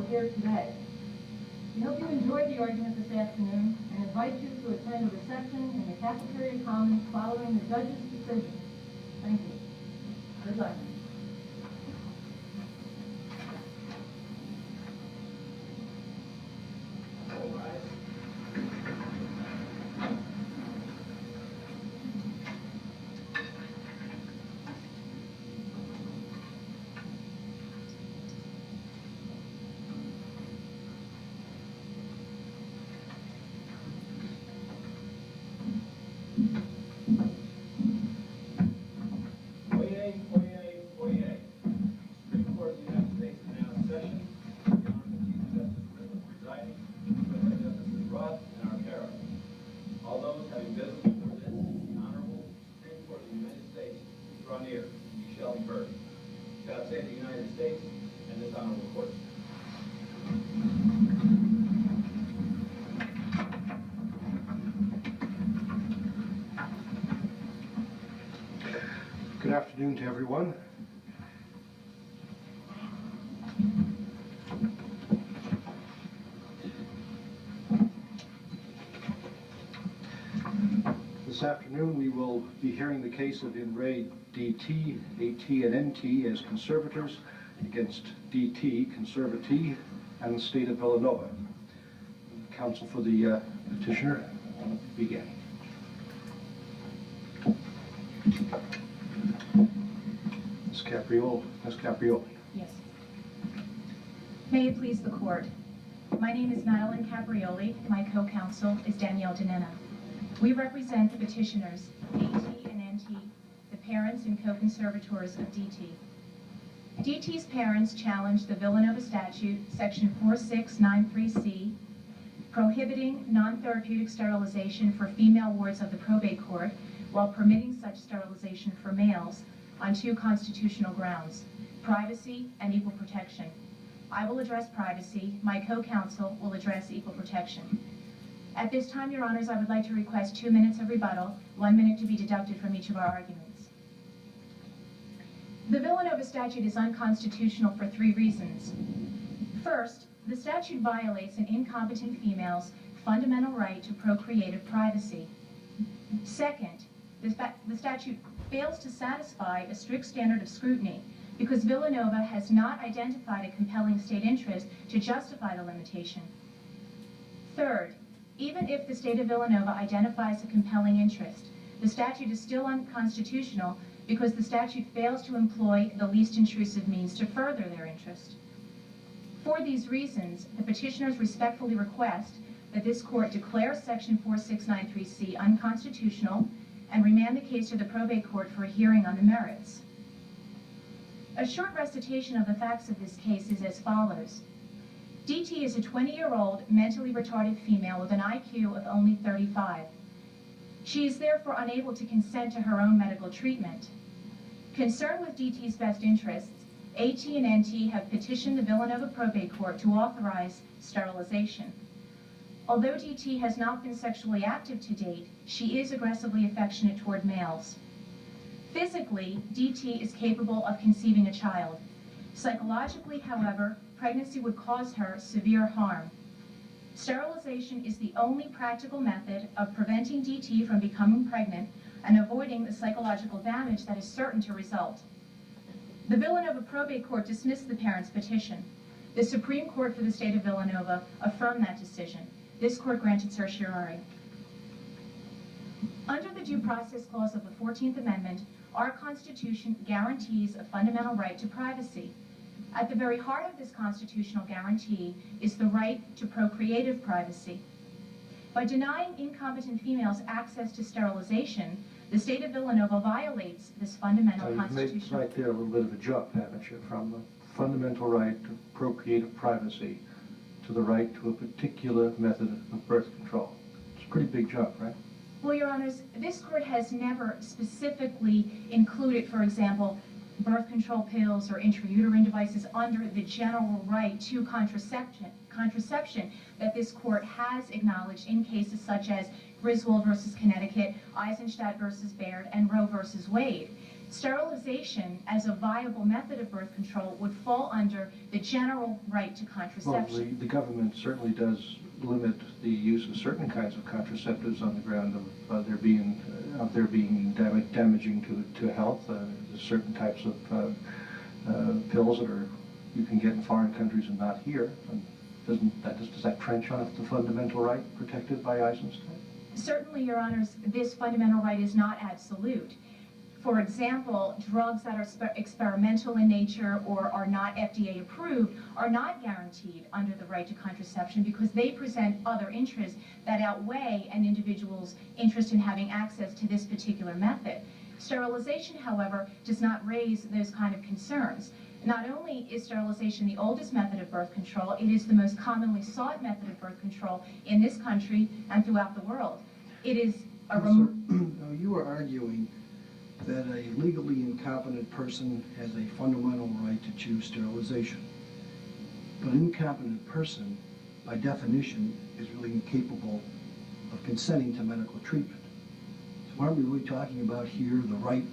here today. We hope you enjoyed the argument this afternoon and invite you to attend a reception in the cafeteria commons following the judge's decision. Thank you. Good luck. Roth and Arcara. All those having business before this, the Honorable Supreme Court of the United States, draw near, and you shall be heard. God save the United States and this honorable court. Good afternoon to everyone. This afternoon we will be hearing the case of in re DT, AT, and NT as conservators against DT, conservatee, and the state of Villanova. Counsel for the petitioner, begin. Ms. Caprioli. Yes. May it please the court. My name is Madeline Caprioli. My co-counsel is Danielle DiNenna. We represent the petitioners, AT and NT, the parents and co-conservators of DT. DT's parents challenged the Villanova statute, section 4693C, prohibiting non-therapeutic sterilization for female wards of the probate court while permitting such sterilization for males on two constitutional grounds, privacy and equal protection. I will address privacy. My co-counsel will address equal protection. At this time, Your Honors, I would like to request 2 minutes of rebuttal, 1 minute to be deducted from each of our arguments. The Villanova statute is unconstitutional for 3 reasons. First, the statute violates an incompetent female's fundamental right to procreative privacy. Second, the statute fails to satisfy a strict standard of scrutiny because Villanova has not identified a compelling state interest to justify the limitation. Third, even if the state of Villanova identifies a compelling interest, the statute is still unconstitutional because the statute fails to employ the least intrusive means to further their interest. For these reasons, the petitioners respectfully request that this court declare section 4693C unconstitutional and remand the case to the probate court for a hearing on the merits. A short recitation of the facts of this case is as follows. DT is a 20-year-old mentally retarded female with an IQ of only 35. She is therefore unable to consent to her own medical treatment. Concerned with DT's best interests, AT and NT have petitioned the Villanova probate court to authorize sterilization. Although DT has not been sexually active to date, she is aggressively affectionate toward males. Physically, DT is capable of conceiving a child. Psychologically, however, pregnancy would cause her severe harm. Sterilization is the only practical method of preventing DT from becoming pregnant and avoiding the psychological damage that is certain to result. The Villanova probate court dismissed the parents' petition. The Supreme Court for the state of Villanova affirmed that decision. This court granted certiorari. Under the Due Process Clause of the 14th Amendment, our Constitution guarantees a fundamental right to privacy. At the very heart of this constitutional guarantee is the right to procreative privacy. By denying incompetent females access to sterilization, the state of Villanova violates this fundamental constitutional... You've made right there a little bit of a jump, haven't you, from the fundamental right to procreative privacy to the right to a particular method of birth control. It's a pretty big jump, right? Well, Your Honors, this court has never specifically included, for example, birth control pills or intrauterine devices under the general right to contraception that this court has acknowledged in cases such as Griswold versus Connecticut, Eisenstadt versus Baird, and Roe versus Wade. Sterilization as a viable method of birth control would fall under the general right to Well, contraception. the government certainly does limit the use of certain kinds of contraceptives on the ground of their being damaging to health. There's certain types of pills that you can get in foreign countries and not here. And does that trench on the fundamental right protected by Eisenstein? Certainly, Your Honors, this fundamental right is not absolute. For example, drugs that are experimental in nature or are not FDA approved are not guaranteed under the right to contraception because they present other interests that outweigh an individual's interest in having access to this particular method. Sterilization, however, does not raise those kind of concerns. Not only is sterilization the oldest method of birth control, it is the most commonly sought method of birth control in this country and throughout the world. It is a you are arguing that a legally incompetent person has a fundamental right to choose sterilization. But an incompetent person, by definition, is really incapable of consenting to medical treatment. So aren't we really talking about here the right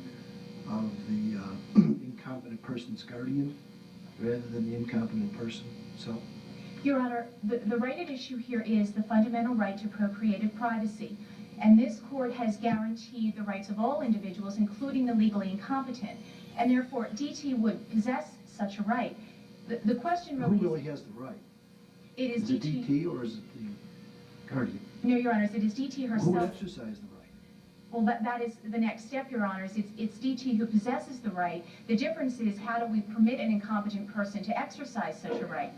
of the incompetent person's guardian rather than the incompetent person? So, Your Honor, the right at issue here is the fundamental right to procreative privacy. And this court has guaranteed the rights of all individuals, including the legally incompetent. And therefore, DT would possess such a right. The question really who really has the right? It is it DT or is it the guardian? No, Your Honors, it is DT herself. Who would exercise the right? Well, that is the next step, Your Honors. It's DT who possesses the right. The difference is how do we permit an incompetent person to exercise such a right?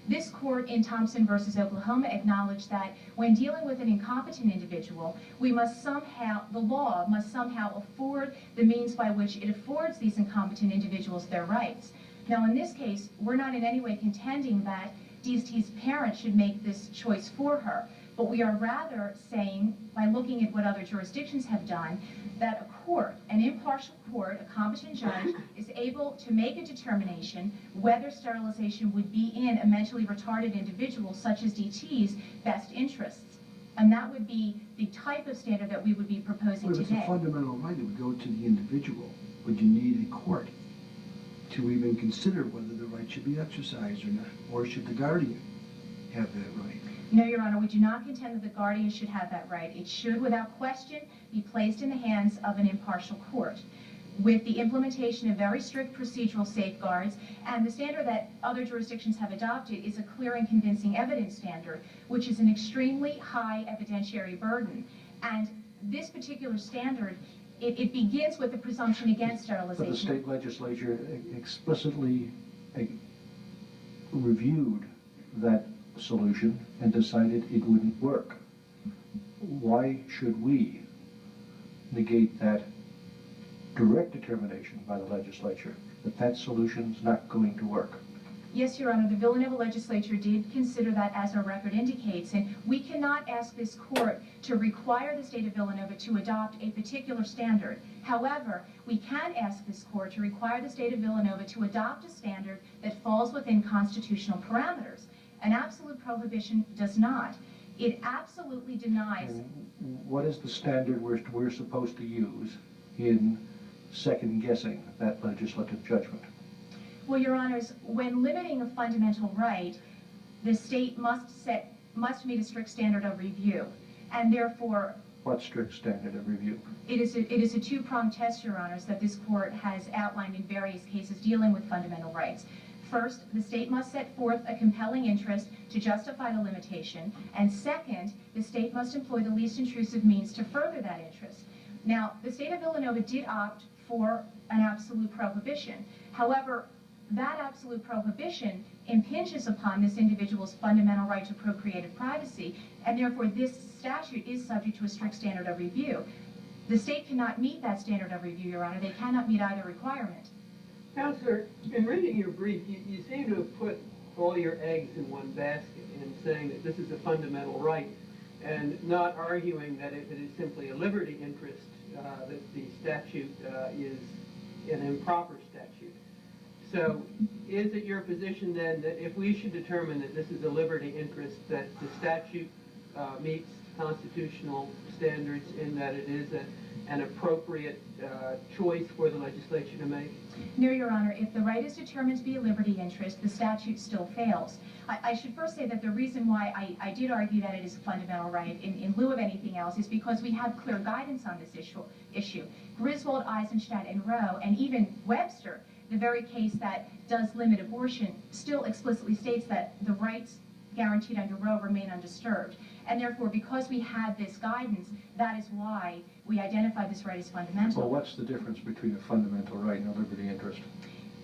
This court in Thompson versus Oklahoma acknowledged that when dealing with an incompetent individual, the law must somehow afford the means by which it affords these incompetent individuals their rights. Now, in this case, we're not in any way contending that DT's parents should make this choice for her, but we are rather saying, by looking at what other jurisdictions have done, that a court, an impartial court, a competent judge, is able to make a determination whether sterilization would be in a mentally retarded individual such as DT's best interests. And that would be the type of standard that we would be proposing Well, if today. it's a fundamental right, it would go to the individual. Would you need a court to even consider whether the right should be exercised or not? Or should the guardian have that right? No, Your Honor, we do not contend that the guardian should have that right. It should, without question, be placed in the hands of an impartial court with the implementation of very strict procedural safeguards, and the standard that other jurisdictions have adopted is a clear and convincing evidence standard, which is an extremely high evidentiary burden. And this particular standard, it begins with the presumption against sterilization. But the state legislature explicitly reviewed that solution and decided it wouldn't work. Why should we negate that direct determination by the legislature that that solution's not going to work? Yes, Your Honor, the Villanova legislature did consider that, as our record indicates, and we cannot ask this court to require the state of Villanova to adopt a particular standard. However, we can ask this court to require the state of Villanova to adopt a standard that falls within constitutional parameters. An absolute prohibition does not. It absolutely denies. And what is the standard we're supposed to use in second-guessing that legislative judgment? Well, Your Honors, when limiting a fundamental right, the state must meet a strict standard of review, and therefore. What strict standard of review? It is a two-pronged test, Your Honors, that this court has outlined in various cases dealing with fundamental rights. First, the state must set forth a compelling interest to justify the limitation, and second, the state must employ the least intrusive means to further that interest. Now, the state of Villanova did opt for an absolute prohibition. However, that absolute prohibition impinges upon this individual's fundamental right to procreative privacy, and therefore this statute is subject to a strict standard of review. The state cannot meet that standard of review, Your Honor. They cannot meet either requirement. Counselor, in reading your brief, you seem to have put all your eggs in one basket in saying that this is a fundamental right and not arguing that if it is simply a liberty interest, that the statute is an improper statute. So is it your position then that if we should determine that this is a liberty interest, that the statute meets constitutional standards in that it is an appropriate choice for the legislature to make? No, Your Honor. If the right is determined to be a liberty interest, the statute still fails. I should first say that the reason why I did argue that it is a fundamental right in lieu of anything else is because we have clear guidance on this issue. Griswold, Eisenstadt, and Roe, and even Webster, the very case that does limit abortion, still explicitly states that the rights guaranteed under Roe remain undisturbed. And therefore, because we have this guidance, that is why we identify this right as fundamental. Well, what's the difference between a fundamental right and a liberty interest?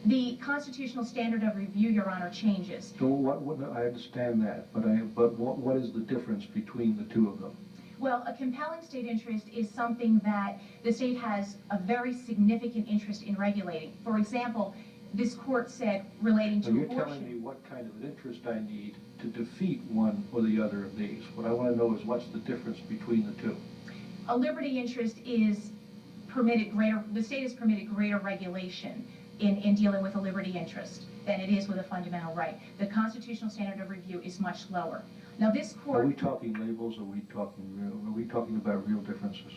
The constitutional standard of review, Your Honor, changes. So I understand that, but what is the difference between the two of them? Well, a compelling state interest is something that the state has a very significant interest in regulating. For example, this court said relating to abortion. You're telling me what kind of an interest I need to defeat one or the other of these. What I want to know is what's the difference between the two? A liberty interest is permitted the state is permitted greater regulation in dealing with a liberty interest than it is with a fundamental right. The constitutional standard of review is much lower. Now this court... Are we talking labels, or are we talking about real differences?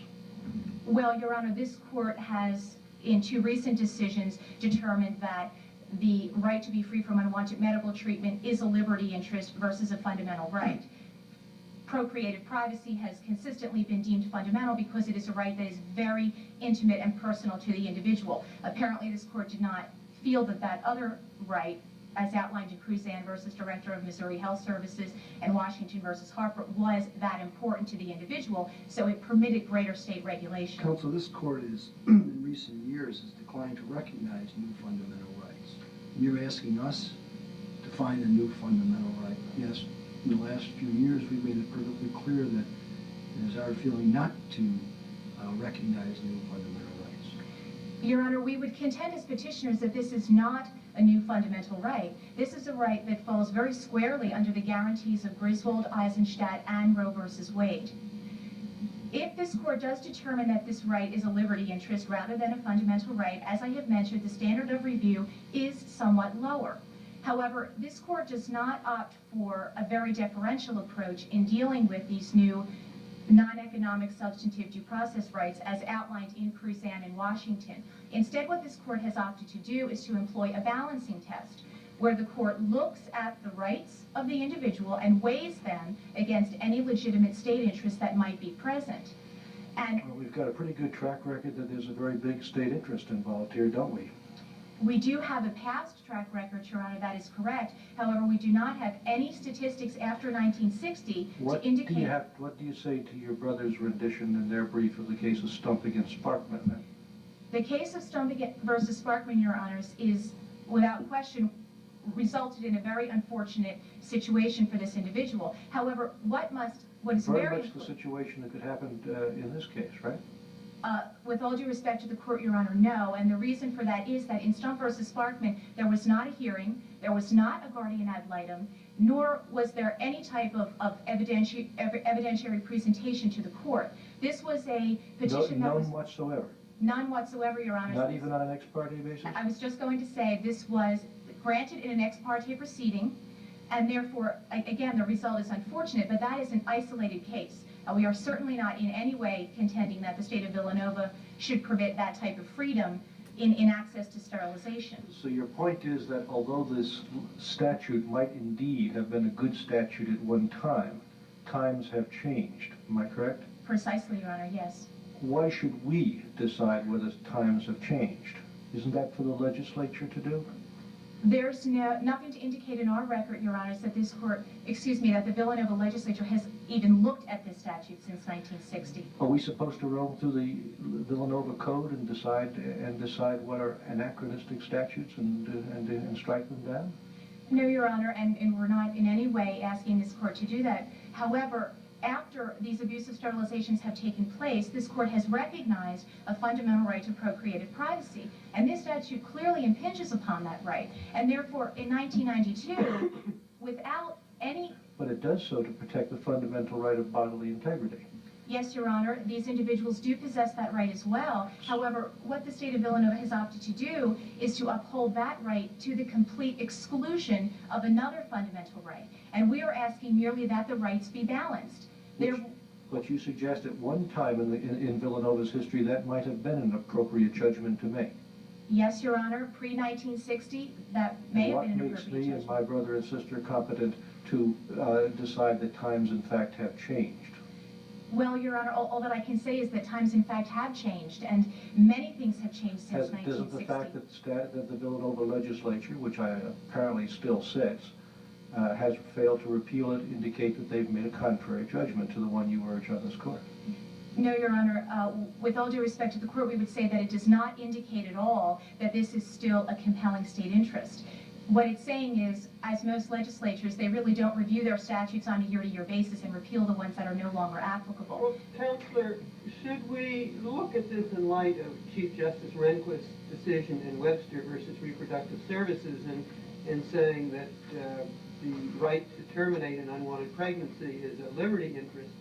Well, Your Honor, this court has, in two recent decisions, determined that the right to be free from unwanted medical treatment is a liberty interest versus a fundamental right. Procreative privacy has consistently been deemed fundamental because it is a right that is very intimate and personal to the individual. Apparently, this court did not feel that that other right, as outlined in Cruzan versus Director of Missouri Health Services and Washington versus Harper, was that important to the individual, so it permitted greater state regulation. Counsel, this court is, in recent years, has declined to recognize new fundamental rights. You're asking us to find a new fundamental right. Yes, in the last few years, we've made it perfectly clear that it is our feeling not to recognize new fundamental rights. Your Honor, we would contend as petitioners that this is not a new fundamental right. This is a right that falls very squarely under the guarantees of Griswold, Eisenstadt, and Roe versus Wade. If this court does determine that this right is a liberty interest rather than a fundamental right, as I have mentioned, the standard of review is somewhat lower. However, this court does not opt for a very deferential approach in dealing with these new non-economic substantive due process rights as outlined in Cruzan in Washington. Instead, what this court has opted to do is to employ a balancing test where the court looks at the rights of the individual and weighs them against any legitimate state interest that might be present. And well, we've got a pretty good track record that there's a very big state interest involved here, don't we? We do have a past track record, Your Honor, that is correct. However, we do not have any statistics after 1960 to indicate... What do you say to your brother's rendition in their brief of the case of Stump against Sparkman, then? The case of Stump versus Sparkman, Your Honors, is, without question, resulted in a very unfortunate situation for this individual. However, what is very much the situation that could happen in this case, right? With all due respect to the court, Your Honor, no. And the reason for that is that in Stump versus Sparkman, there was not a hearing, there was not a guardian ad litem, nor was there any type of evidentiary presentation to the court. This was a petition that was... None whatsoever? None whatsoever, Your Honor. Not even on an ex parte basis? I was just going to say this was granted in an ex parte proceeding, and therefore, again, the result is unfortunate, but that is an isolated case. We are certainly not in any way contending that the state of Villanova should permit that type of freedom in access to sterilization. So your point is that although this statute might indeed have been a good statute at one time, times have changed. Am I correct? Precisely, Your Honor, yes. Why should we decide whether times have changed? Isn't that for the legislature to do? There's nothing to indicate in our record, Your Honors, that this court, that the Villanova legislature has even looked at this statute since 1960. Are we supposed to roam through the Villanova Code and decide what are anachronistic statutes and strike them down? No, Your Honor, and we're not in any way asking this court to do that. However, after these abusive sterilizations have taken place, this court has recognized a fundamental right to procreative privacy. And this statute clearly impinges upon that right. And therefore, in 1992, without any... But it does so to protect the fundamental right of bodily integrity. Yes, Your Honor, these individuals do possess that right as well. However, what the state of Villanova has opted to do is to uphold that right to the complete exclusion of another fundamental right. And we are asking merely that the rights be balanced. Go but you suggest at one time in Villanova's history that might have been an appropriate judgment to make. Yes, Your Honor, pre-1960, that may have been an What makes appropriate me and judgment. my brother and sister competent to decide that times in fact have changed? Well, Your Honor, all that I can say is that times in fact have changed, and many things have changed since 1960. Doesn't the fact that the Villanova legislature, which I apparently still sits, has failed to repeal it indicate that they've made a contrary judgment to the one you urge on this court? No, Your Honor, with all due respect to the court, we would say that it does not indicate at all that this is still a compelling state interest. What it's saying is, as most legislatures, they really don't review their statutes on a year-to-year basis and repeal the ones that are no longer applicable. Well, Counselor, should we look at this in light of Chief Justice Rehnquist's decision in Webster versus Reproductive Services in saying that the right to terminate an unwanted pregnancy is a liberty interest,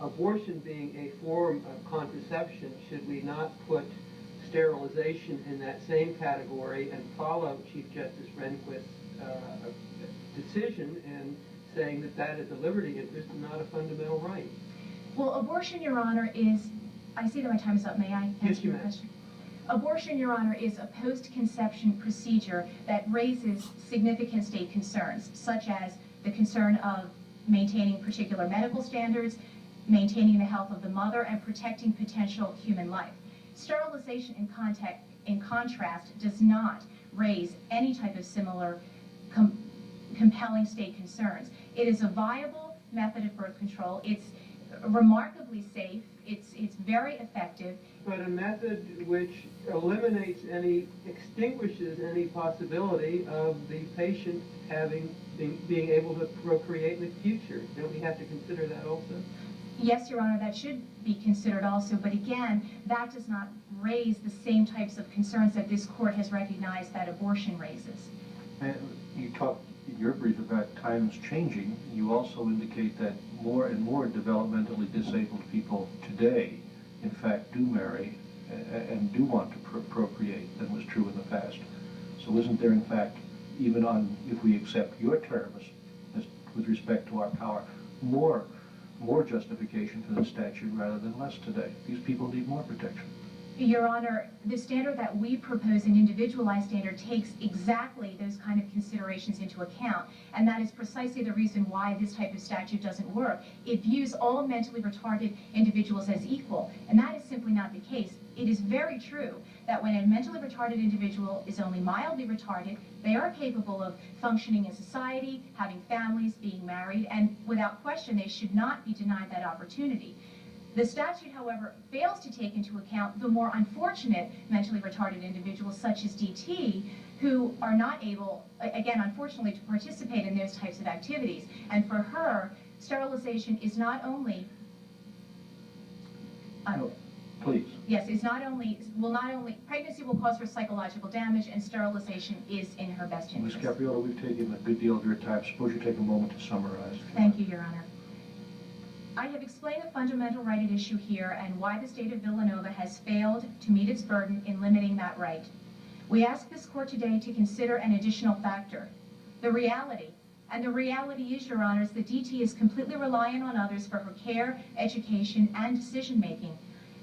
abortion being a form of contraception, should we not put sterilization in that same category and follow Chief Justice Rehnquist's decision in saying that that is a liberty interest and not a fundamental right? Well, abortion, Your Honor, is, I see that my time is up. May I answer your question? Abortion, Your Honor, is a post-conception procedure that raises significant state concerns, such as the concern of maintaining particular medical standards, maintaining the health of the mother, and protecting potential human life. Sterilization, in contrast, does not raise any type of similar compelling state concerns. It is a viable method of birth control. It's remarkably safe. It's very effective. But a method which extinguishes any possibility of the patient being able to procreate in the future. Don't we have to consider that also? Yes, Your Honor, that should be considered also, but again, that does not raise the same types of concerns that this court has recognized that abortion raises. And you talked in your brief about times changing. You also indicate that more and more developmentally disabled people today, in fact, do marry and do want to procreate than was true in the past. So isn't there, in fact, even on, if we accept your terms as with respect to our power, more justification for the statute rather than less today? These people need more protection. Your Honor, the standard that we propose, an individualized standard, takes exactly those kind of considerations into account, and that is precisely the reason why this type of statute doesn't work. It views all mentally retarded individuals as equal, and that is simply not the case. It is very true that when a mentally retarded individual is only mildly retarded, they are capable of functioning in society, having families, being married, and without question, they should not be denied that opportunity. The statute, however, fails to take into account the more unfortunate mentally retarded individuals, such as DT, who are not able, again, unfortunately, to participate in those types of activities. And for her, sterilization is not only... Please. Yes, pregnancy will cause her psychological damage, and sterilization is in her best interest. Ms. Caprioli, we've taken a good deal of your time. Suppose you take a moment to summarize. Thank you, Your Honor. I have explained the fundamental right at issue here and why the state of Villanova has failed to meet its burden in limiting that right. We ask this court today to consider an additional factor, the reality. And the reality is, Your Honors, that DT is completely reliant on others for her care, education, and decision-making.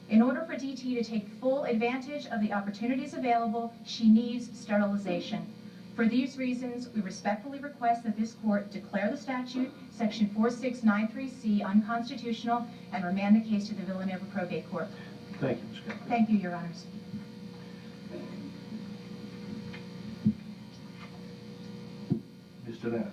In order for DT to take full advantage of the opportunities available, she needs sterilization. For these reasons, we respectfully request that this court declare the statute, section 4693C, unconstitutional, and remand the case to the Villanova Probate Court. Thank you, Ms. Caprioli. Thank you, Your Honors. Ms. DiNenna.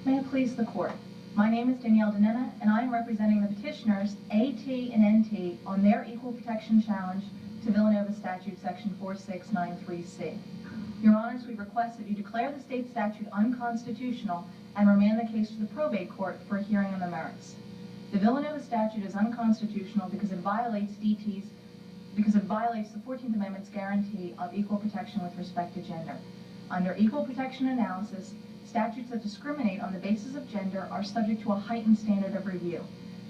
May it please the court. My name is Danielle DiNenna, and I am representing the petitioners AT and NT on their equal protection challenge to Villanova Statute Section 4693C. Your Honors, we request that you declare the state statute unconstitutional and remand the case to the probate court for a hearing on the merits. The Villanova statute is unconstitutional because it violates the 14th Amendment's guarantee of equal protection with respect to gender. Under equal protection analysis, statutes that discriminate on the basis of gender are subject to a heightened standard of review.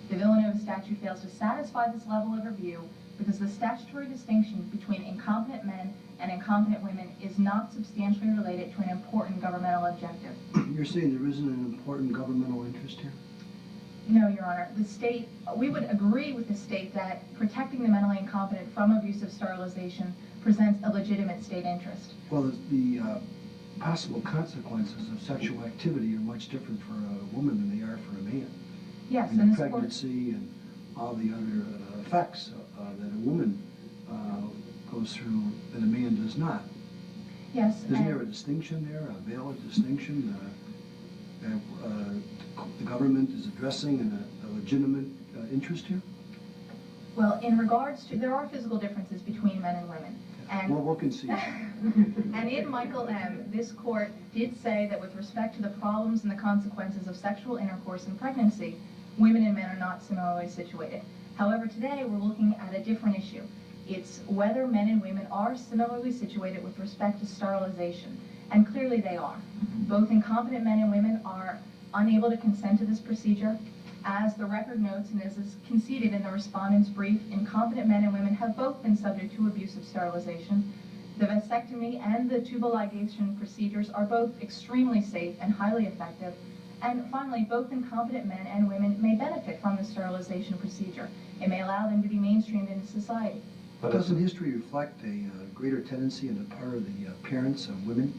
The Villanova statute fails to satisfy this level of review because the statutory distinction between incompetent men and incompetent women is not substantially related to an important governmental objective. You're saying there isn't an important governmental interest here? No, Your Honor. The state, we would agree with the state that protecting the mentally incompetent from abusive sterilization presents a legitimate state interest. Well, the possible consequences of sexual activity are much different for a woman than they are for a man. Yes, and and the this court, pregnancy and all the other effects that a woman goes through that a man does not. yes, Isn't there a distinction there, a valid distinction that the government is addressing in a legitimate interest here? well, in regards to, there are physical differences between men and women. And, Well, we'll concede. and in Michael M., this court did say that with respect to the problems and the consequences of sexual intercourse in pregnancy, women and men are not similarly situated. However, today we're looking at a different issue. It's whether men and women are similarly situated with respect to sterilization. And clearly they are. Both incompetent men and women are unable to consent to this procedure. As the record notes and as is conceded in the respondent's brief, incompetent men and women have both been subject to abusive sterilization. The vasectomy and the tubal ligation procedures are both extremely safe and highly effective. And finally, both incompetent men and women may benefit from the sterilization procedure. It may allow them to be mainstreamed into society. But doesn't history reflect a greater tendency on the part of the parents of women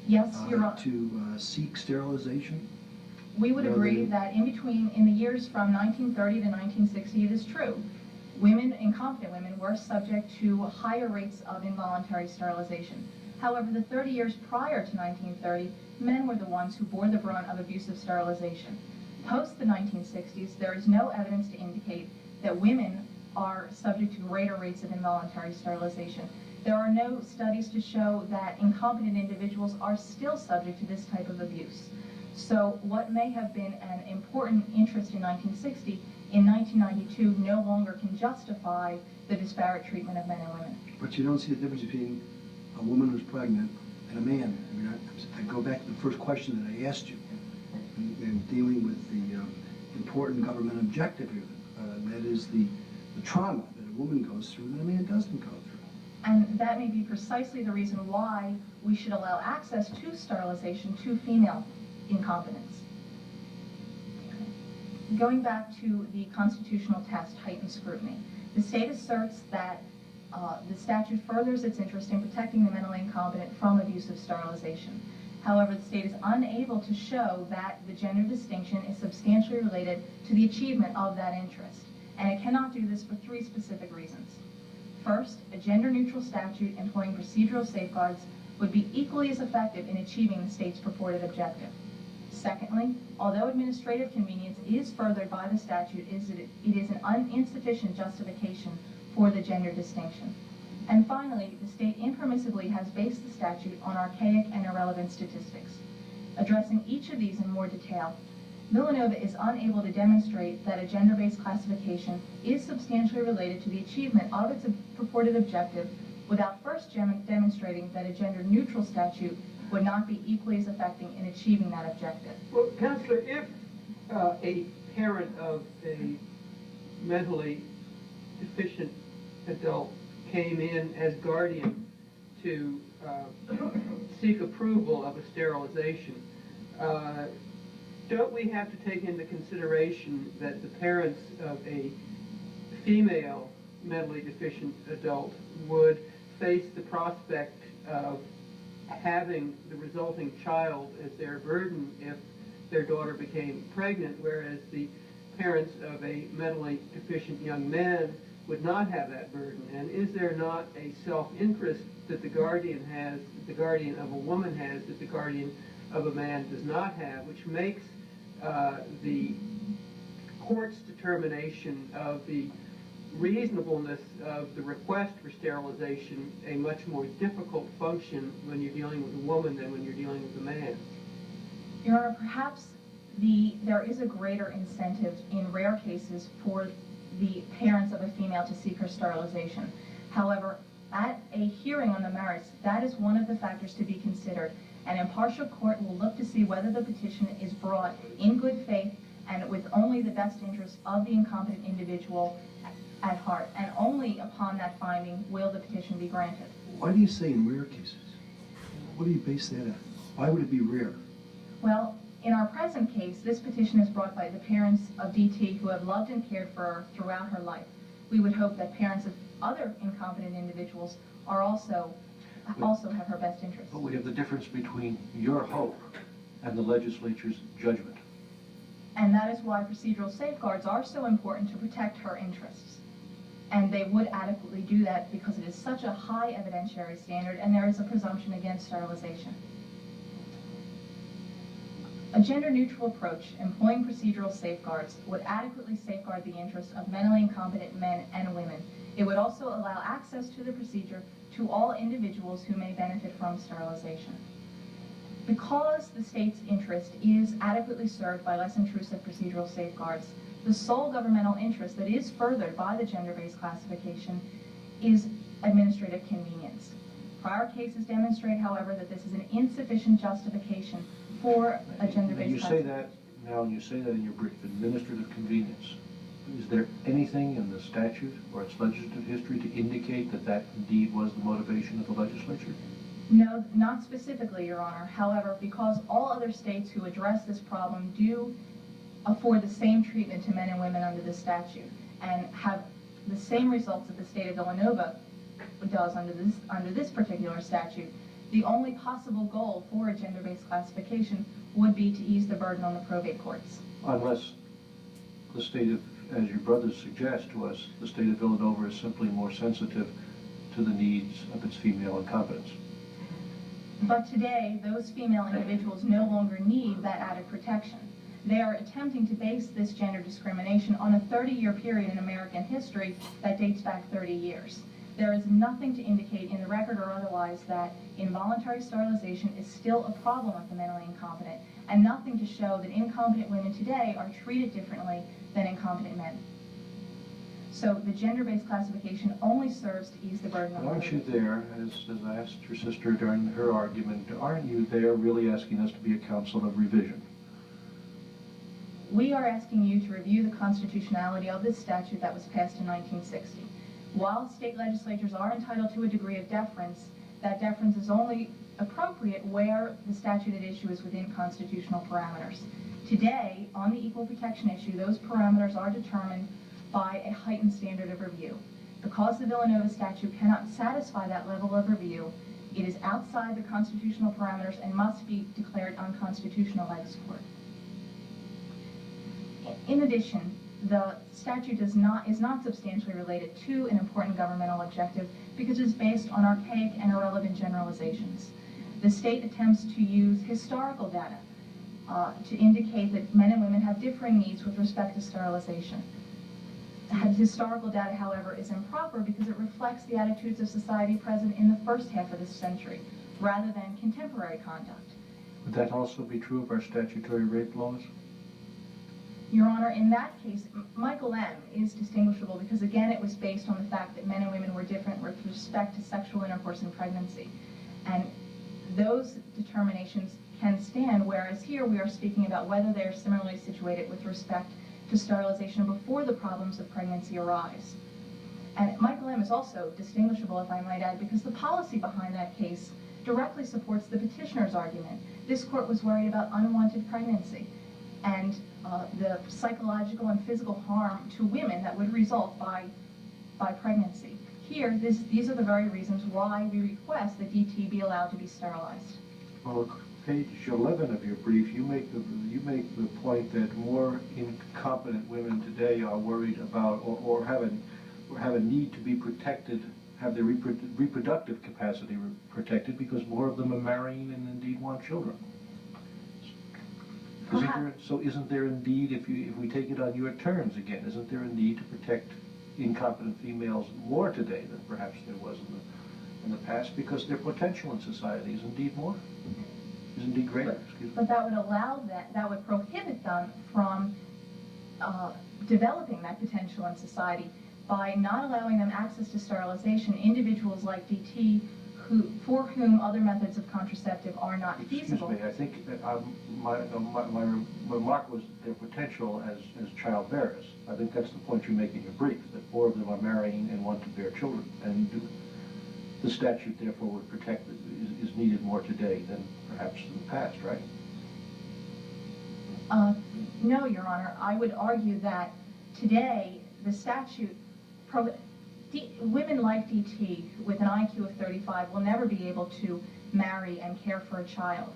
Yes, Your Honor. to seek sterilization? We would agree that in the years from 1930 to 1960, it is true. Women, incompetent women, were subject to higher rates of involuntary sterilization. However, the 30 years prior to 1930, men were the ones who bore the brunt of abusive sterilization. Post the 1960s, there is no evidence to indicate that women are subject to greater rates of involuntary sterilization. There are no studies to show that incompetent individuals are still subject to this type of abuse. So what may have been an important interest in 1960, in 1992 no longer can justify the disparate treatment of men and women. But you don't see the difference between a woman who's pregnant and a man. I mean, I go back to the first question that I asked you, and dealing with the important government objective here, and that is the trauma that a woman goes through that a man doesn't go through. And that may be precisely the reason why we should allow access to sterilization to female incompetents. Going back to the constitutional test, heightened scrutiny, the state asserts that the statute furthers its interest in protecting the mentally incompetent from abusive sterilization. However, the state is unable to show that the gender distinction is substantially related to the achievement of that interest. And it cannot do this for three specific reasons. First, a gender-neutral statute employing procedural safeguards would be equally as effective in achieving the state's purported objective. Secondly, although administrative convenience is furthered by the statute, it is an insufficient justification for the gender distinction. And finally, the state impermissibly has based the statute on archaic and irrelevant statistics. Addressing each of these in more detail, Villanova is unable to demonstrate that a gender-based classification is substantially related to the achievement of its purported objective without first demonstrating that a gender-neutral statute would not be equally as effective in achieving that objective. Well, Counselor, if a parent of a mentally deficient adult came in as guardian to seek approval of a sterilization, don't we have to take into consideration that the parents of a female mentally deficient adult would face the prospect of having the resulting child as their burden if their daughter became pregnant, whereas the parents of a mentally deficient young man would not have that burden? And is there not a self-interest that the guardian has, that the guardian of a woman has, that the guardian of a man does not have, which makes the court's determination of the reasonableness of the request for sterilization a much more difficult function when you're dealing with a woman than when you're dealing with a man? Your Honor, perhaps there is a greater incentive in rare cases for the parents of a female to seek her sterilization. However, at a hearing on the merits, that is one of the factors to be considered. An impartial court will look to see whether the petition is brought in good faith and with only the best interest of the incompetent individual at heart, and only upon that finding will the petition be granted. Why do you say in rare cases? What do you base that on? Why would it be rare? Well, in our present case, this petition is brought by the parents of DT who have loved and cared for her throughout her life. We would hope that parents of other incompetent individuals are also have her best interests. But we have the difference between your hope and the legislature's judgment. And that is why procedural safeguards are so important to protect her interests. And they would adequately do that because it is such a high evidentiary standard and there is a presumption against sterilization. A gender-neutral approach employing procedural safeguards would adequately safeguard the interests of mentally incompetent men and women. It would also allow access to the procedure to all individuals who may benefit from sterilization. Because the state's interest is adequately served by less intrusive procedural safeguards, the sole governmental interest that is furthered by the gender-based classification is administrative convenience. Prior cases demonstrate, however, that this is an insufficient justification for a gender-based You say that now, and you say that in your brief, administrative convenience. Is there anything in the statute or its legislative history to indicate that that indeed was the motivation of the legislature? No, not specifically, Your Honor. However, because all other states who address this problem do afford the same treatment to men and women under this statute and have the same results that the state of Villanova does under this particular statute, the only possible goal for a gender-based classification would be to ease the burden on the probate courts. Unless the state of, as your brothers suggest to us, the state of Villanova is simply more sensitive to the needs of its female incompetence. But today, those female individuals no longer need that added protection. They are attempting to base this gender discrimination on a 30-year period in American history that dates back 30 years. There is nothing to indicate in the record or otherwise that involuntary sterilization is still a problem of the mentally incompetent, and nothing to show that incompetent women today are treated differently than incompetent men. So the gender-based classification only serves to ease the burden on the Aren't you there, as I asked your sister during her argument, aren't you there really asking us to be a council of revision? We are asking you to review the constitutionality of this statute that was passed in 1960. While state legislatures are entitled to a degree of deference, that deference is only appropriate where the statute at issue is within constitutional parameters. Today, on the equal protection issue, those parameters are determined by a heightened standard of review. Because the Villanova statute cannot satisfy that level of review, it is outside the constitutional parameters and must be declared unconstitutional by this court. In addition, the statute is not substantially related to an important governmental objective because it is based on archaic and irrelevant generalizations. The state attempts to use historical data to indicate that men and women have differing needs with respect to sterilization. Historical data, however, is improper because it reflects the attitudes of society present in the first half of this century, rather than contemporary conduct. Would that also be true of our statutory rape laws? Your Honor, in that case, Michael M. is distinguishable because, again, it was based on the fact that men and women were different with respect to sexual intercourse and pregnancy. And those determinations can stand, whereas here we are speaking about whether they are similarly situated with respect to sterilization before the problems of pregnancy arise. And Michael M. is also distinguishable, if I might add, because the policy behind that case directly supports the petitioner's argument. This court was worried about unwanted pregnancy and the psychological and physical harm to women that would result by pregnancy. Here, these are the very reasons why we request that DT be allowed to be sterilized. Well, page 11 of your brief, you make the point that more incompetent women today are worried about or have a need to be protected, have their reproductive capacity protected because more of them are marrying and indeed want children. Isn't there indeed, if we take it on your terms again, isn't there a need to protect incompetent females more today than perhaps there was in the past because their potential in society is indeed more? Is indeed greater, But that would allow that would prohibit them from developing that potential in society by not allowing them access to sterilization. Individuals like DT for whom other methods of contraceptive are not feasible. Excuse me, I think my remark was their potential as child bearers. I think that's the point you make in your brief, that more of them are marrying and want to bear children. And the statute, therefore, would protect, is needed more today than perhaps in the past, right? No, Your Honor. I would argue that today the statute, women like DT with an IQ of 35 will never be able to marry and care for a child.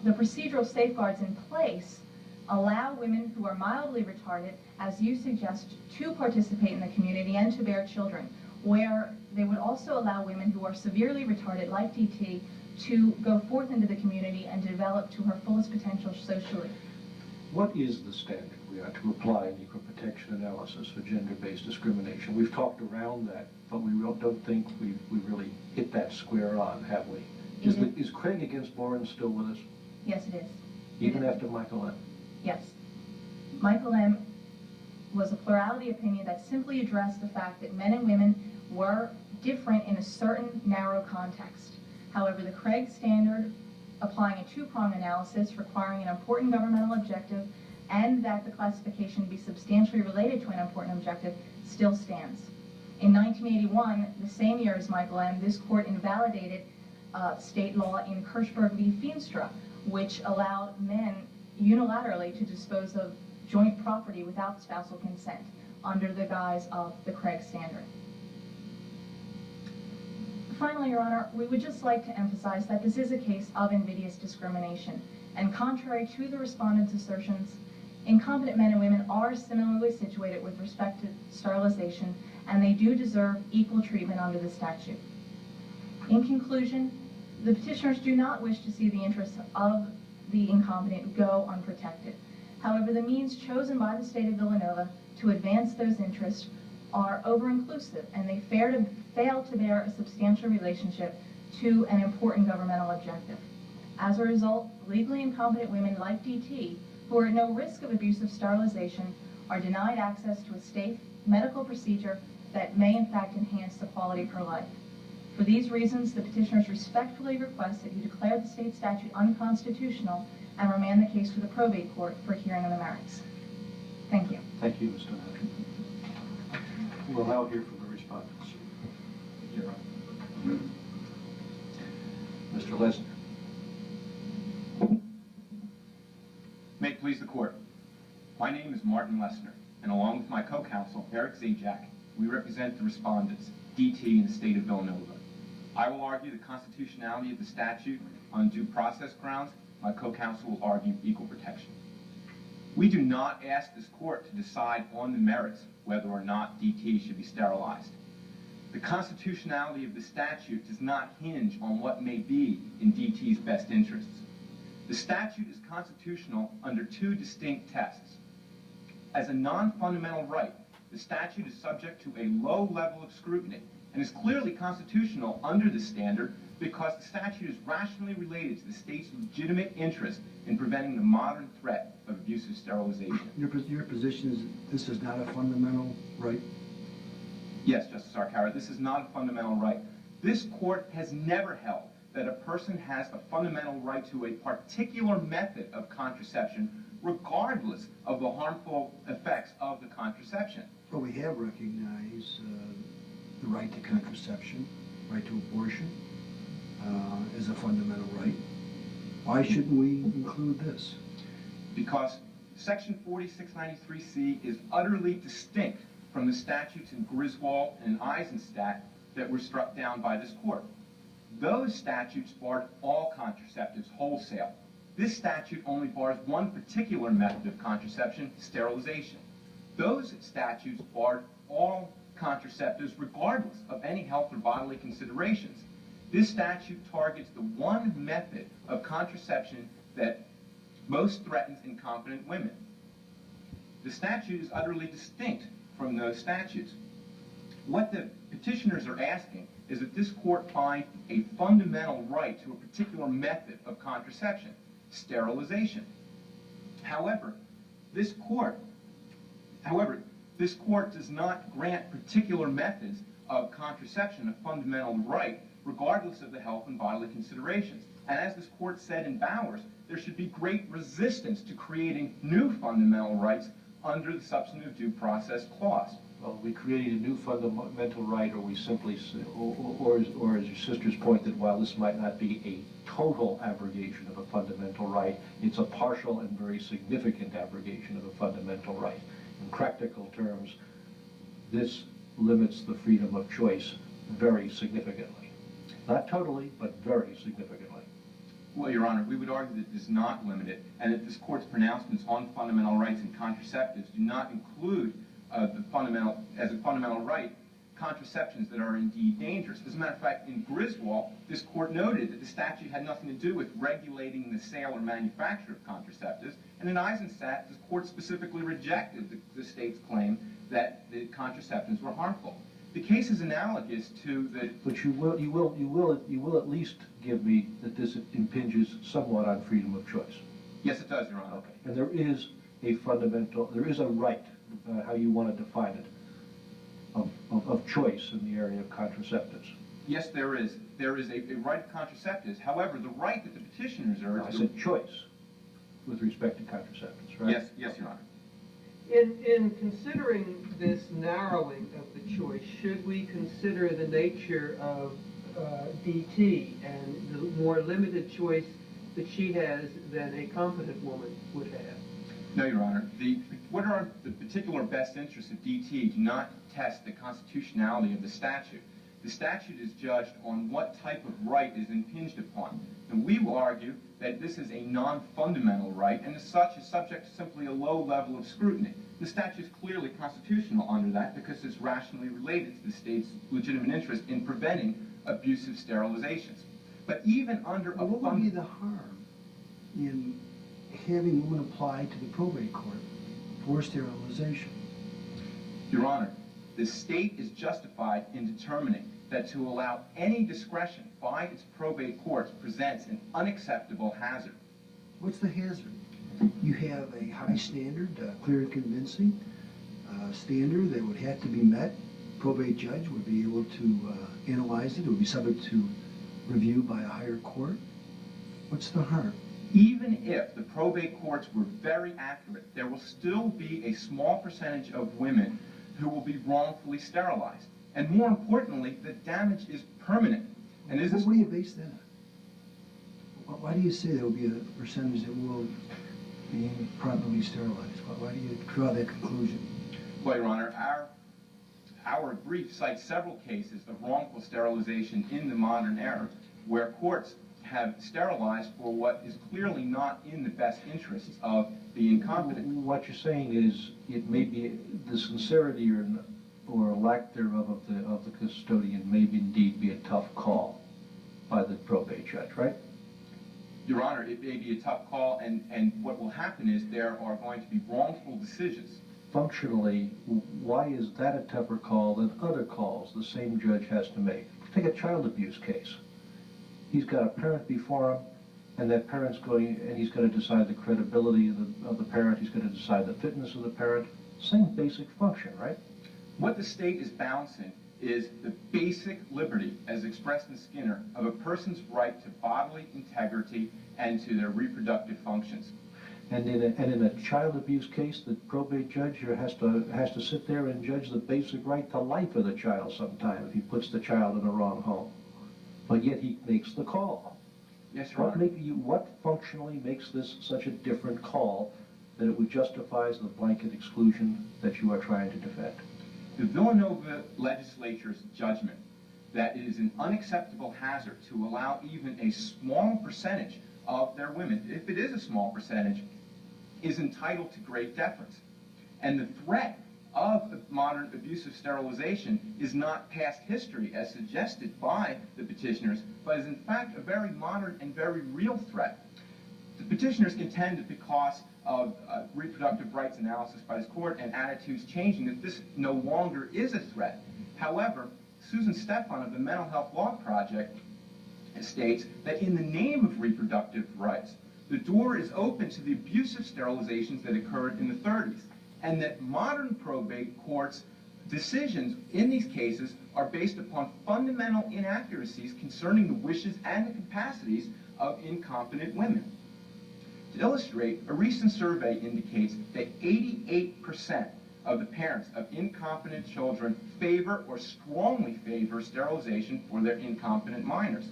The procedural safeguards in place allow women who are mildly retarded, as you suggest, to participate in the community and to bear children, where they would also allow women who are severely retarded, like DT, to go forth into the community and develop to her fullest potential socially. What is the standard we are to apply in equal protection analysis for gender-based discrimination? We've talked around that, but we don't think we really hit that square on, have we? Is Craig against Boren still with us? Yes, it is. Even after Michael M.? Yes. Michael M. was a plurality opinion that simply addressed the fact that men and women were different in a certain narrow context. However, the Craig standard, applying a two-prong analysis requiring an important governmental objective and that the classification be substantially related to an important objective, still stands. In 1981, the same year as Michael M., this court invalidated state law in Kirchberg v. Feenstra, which allowed men unilaterally to dispose of joint property without spousal consent under the guise of the Craig standard. Finally, Your Honor, we would just like to emphasize that this is a case of invidious discrimination, and contrary to the respondent's assertions, incompetent men and women are similarly situated with respect to sterilization, and they do deserve equal treatment under the statute. In conclusion, the petitioners do not wish to see the interests of the incompetent go unprotected. However, the means chosen by the state of Villanova to advance those interests are over-inclusive, and they fail to bear a substantial relationship to an important governmental objective. As a result, legally incompetent women like DT, who are at no risk of abusive sterilization, are denied access to a safe medical procedure that may in fact enhance the quality of her life. For these reasons, the petitioners respectfully request that you declare the state statute unconstitutional and remand the case to the probate court for hearing on the merits. Thank you. Thank you, Mr. Kenneth. We'll now hear from the respondents. Mr. Lessner. May it please the court. My name is Martin Lessner, and along with my co-counsel, Eric Zajac, we represent the respondents, DT in the state of Villanova. I will argue the constitutionality of the statute on due process grounds. My co-counsel will argue equal protection. We do not ask this court to decide on the merits whether or not DT should be sterilized. The constitutionality of the statute does not hinge on what may be in DT's best interests. The statute is constitutional under two distinct tests. As a non-fundamental right, the statute is subject to a low level of scrutiny and is clearly constitutional under this standard because the statute is rationally related to the state's legitimate interest in preventing the modern threat of abusive sterilization. Your position is this is not a fundamental right? Yes, Justice Arcara, this is not a fundamental right. This court has never held that a person has a fundamental right to a particular method of contraception regardless of the harmful effects of the contraception. But we have recognized the right to contraception, right to abortion, as a fundamental right. Why shouldn't we include this? Because Section 4693C is utterly distinct from the statutes in Griswold and Eisenstadt that were struck down by this court. Those statutes barred all contraceptives wholesale. This statute only bars one particular method of contraception, sterilization. Those statutes barred all contraceptives regardless of any health or bodily considerations. This statute targets the one method of contraception that most threatens incompetent women. The statute is utterly distinct from those statutes. What the petitioners are asking is that this court find a fundamental right to a particular method of contraception, sterilization. However, this court does not grant particular methods of contraception a fundamental right regardless of the health and bodily considerations. And as this court said in Bowers, there should be great resistance to creating new fundamental rights under the substantive due process clause. Well, we created a new fundamental right, or we simply, or as your sisters pointed, while this might not be a total abrogation of a fundamental right, it's a partial and very significant abrogation of a fundamental right. In practical terms, this limits the freedom of choice very significantly. Not totally, but very significantly. Well, Your Honor, we would argue that it does not limit it, and that this court's pronouncements on fundamental rights and contraceptives do not include as a fundamental right, contraceptions that are indeed dangerous. As a matter of fact, in Griswold, this court noted that the statute had nothing to do with regulating the sale or manufacture of contraceptives, and in Eisenstadt, the court specifically rejected the state's claim that the contraceptives were harmful. The case is analogous to the... But you will at least give me that this impinges somewhat on freedom of choice. Yes, it does, Your Honor. Okay. And there is a right, how you want to define it, of choice in the area of contraceptives. Yes, there is. There is a right of contraceptives. However, the right that the petitioners urge... I said choice with respect to contraceptives, right? Yes, Your Honor. In considering this narrowing of the choice, should we consider the nature of DT and the more limited choice that she has than a competent woman would have? No, Your Honor. What are the particular best interests of DT do not test the constitutionality of the statute. The statute is judged on what type of right is impinged upon. And we will argue that this is a non-fundamental right, and as such is subject to simply a low level of scrutiny. The statute is clearly constitutional under that because it's rationally related to the state's legitimate interest in preventing abusive sterilizations. But even under a... What would be the harm in having women apply to the probate court for sterilization? Your Honor, the state is justified in determining that to allow any discretion by its probate courts presents an unacceptable hazard. What's the hazard? You have a high standard, clear and convincing standard that would have to be met. Probate judge would be able to analyze it. It would be subject to review by a higher court. What's the harm? Even if the probate courts were very accurate, there will still be a small percentage of women who will be wrongfully sterilized. And more importantly, the damage is permanent. And What do you base that on? Why do you say there will be a percentage that will be improperly sterilized? Why do you draw that conclusion? Well, Your Honor, our brief cites several cases of wrongful sterilization in the modern era where courts have sterilized for what is clearly not in the best interests of the incompetent. What you're saying is it may be the sincerity or lack thereof of the custodian may indeed be a tough call by the probate judge, right? Your Honor, it may be a tough call, and what will happen is there are going to be wrongful decisions. Functionally, why is that a tougher call than other calls the same judge has to make? Take a child abuse case. He's got a parent before him, and that parent's going, and he's going to decide the credibility of the parent. He's going to decide the fitness of the parent. Same basic function, right? What the state is balancing is the basic liberty, as expressed in Skinner, of a person's right to bodily integrity and to their reproductive functions. And in a child abuse case, the probate judge has to sit there and judge the basic right to life of the child sometime if he puts the child in the wrong home. But yet he makes the call. Yes, Your Honor. What functionally makes this such a different call that it would justify the blanket exclusion that you are trying to defend? The Villanova legislature's judgment that it is an unacceptable hazard to allow even a small percentage of their women, if it is a small percentage, is entitled to great deference. And the threat of modern abusive sterilization is not past history as suggested by the petitioners, but is in fact a very modern and very real threat. The petitioners contend that because of reproductive rights analysis by this court and attitudes changing, that this no longer is a threat. However, Susan Stephan of the Mental Health Law Project states that in the name of reproductive rights, the door is open to the abusive sterilizations that occurred in the 30s, and that modern probate courts decisions in these cases are based upon fundamental inaccuracies concerning the wishes and the capacities of incompetent women. To illustrate, a recent survey indicates that 88% of the parents of incompetent children favor or strongly favor sterilization for their incompetent minors.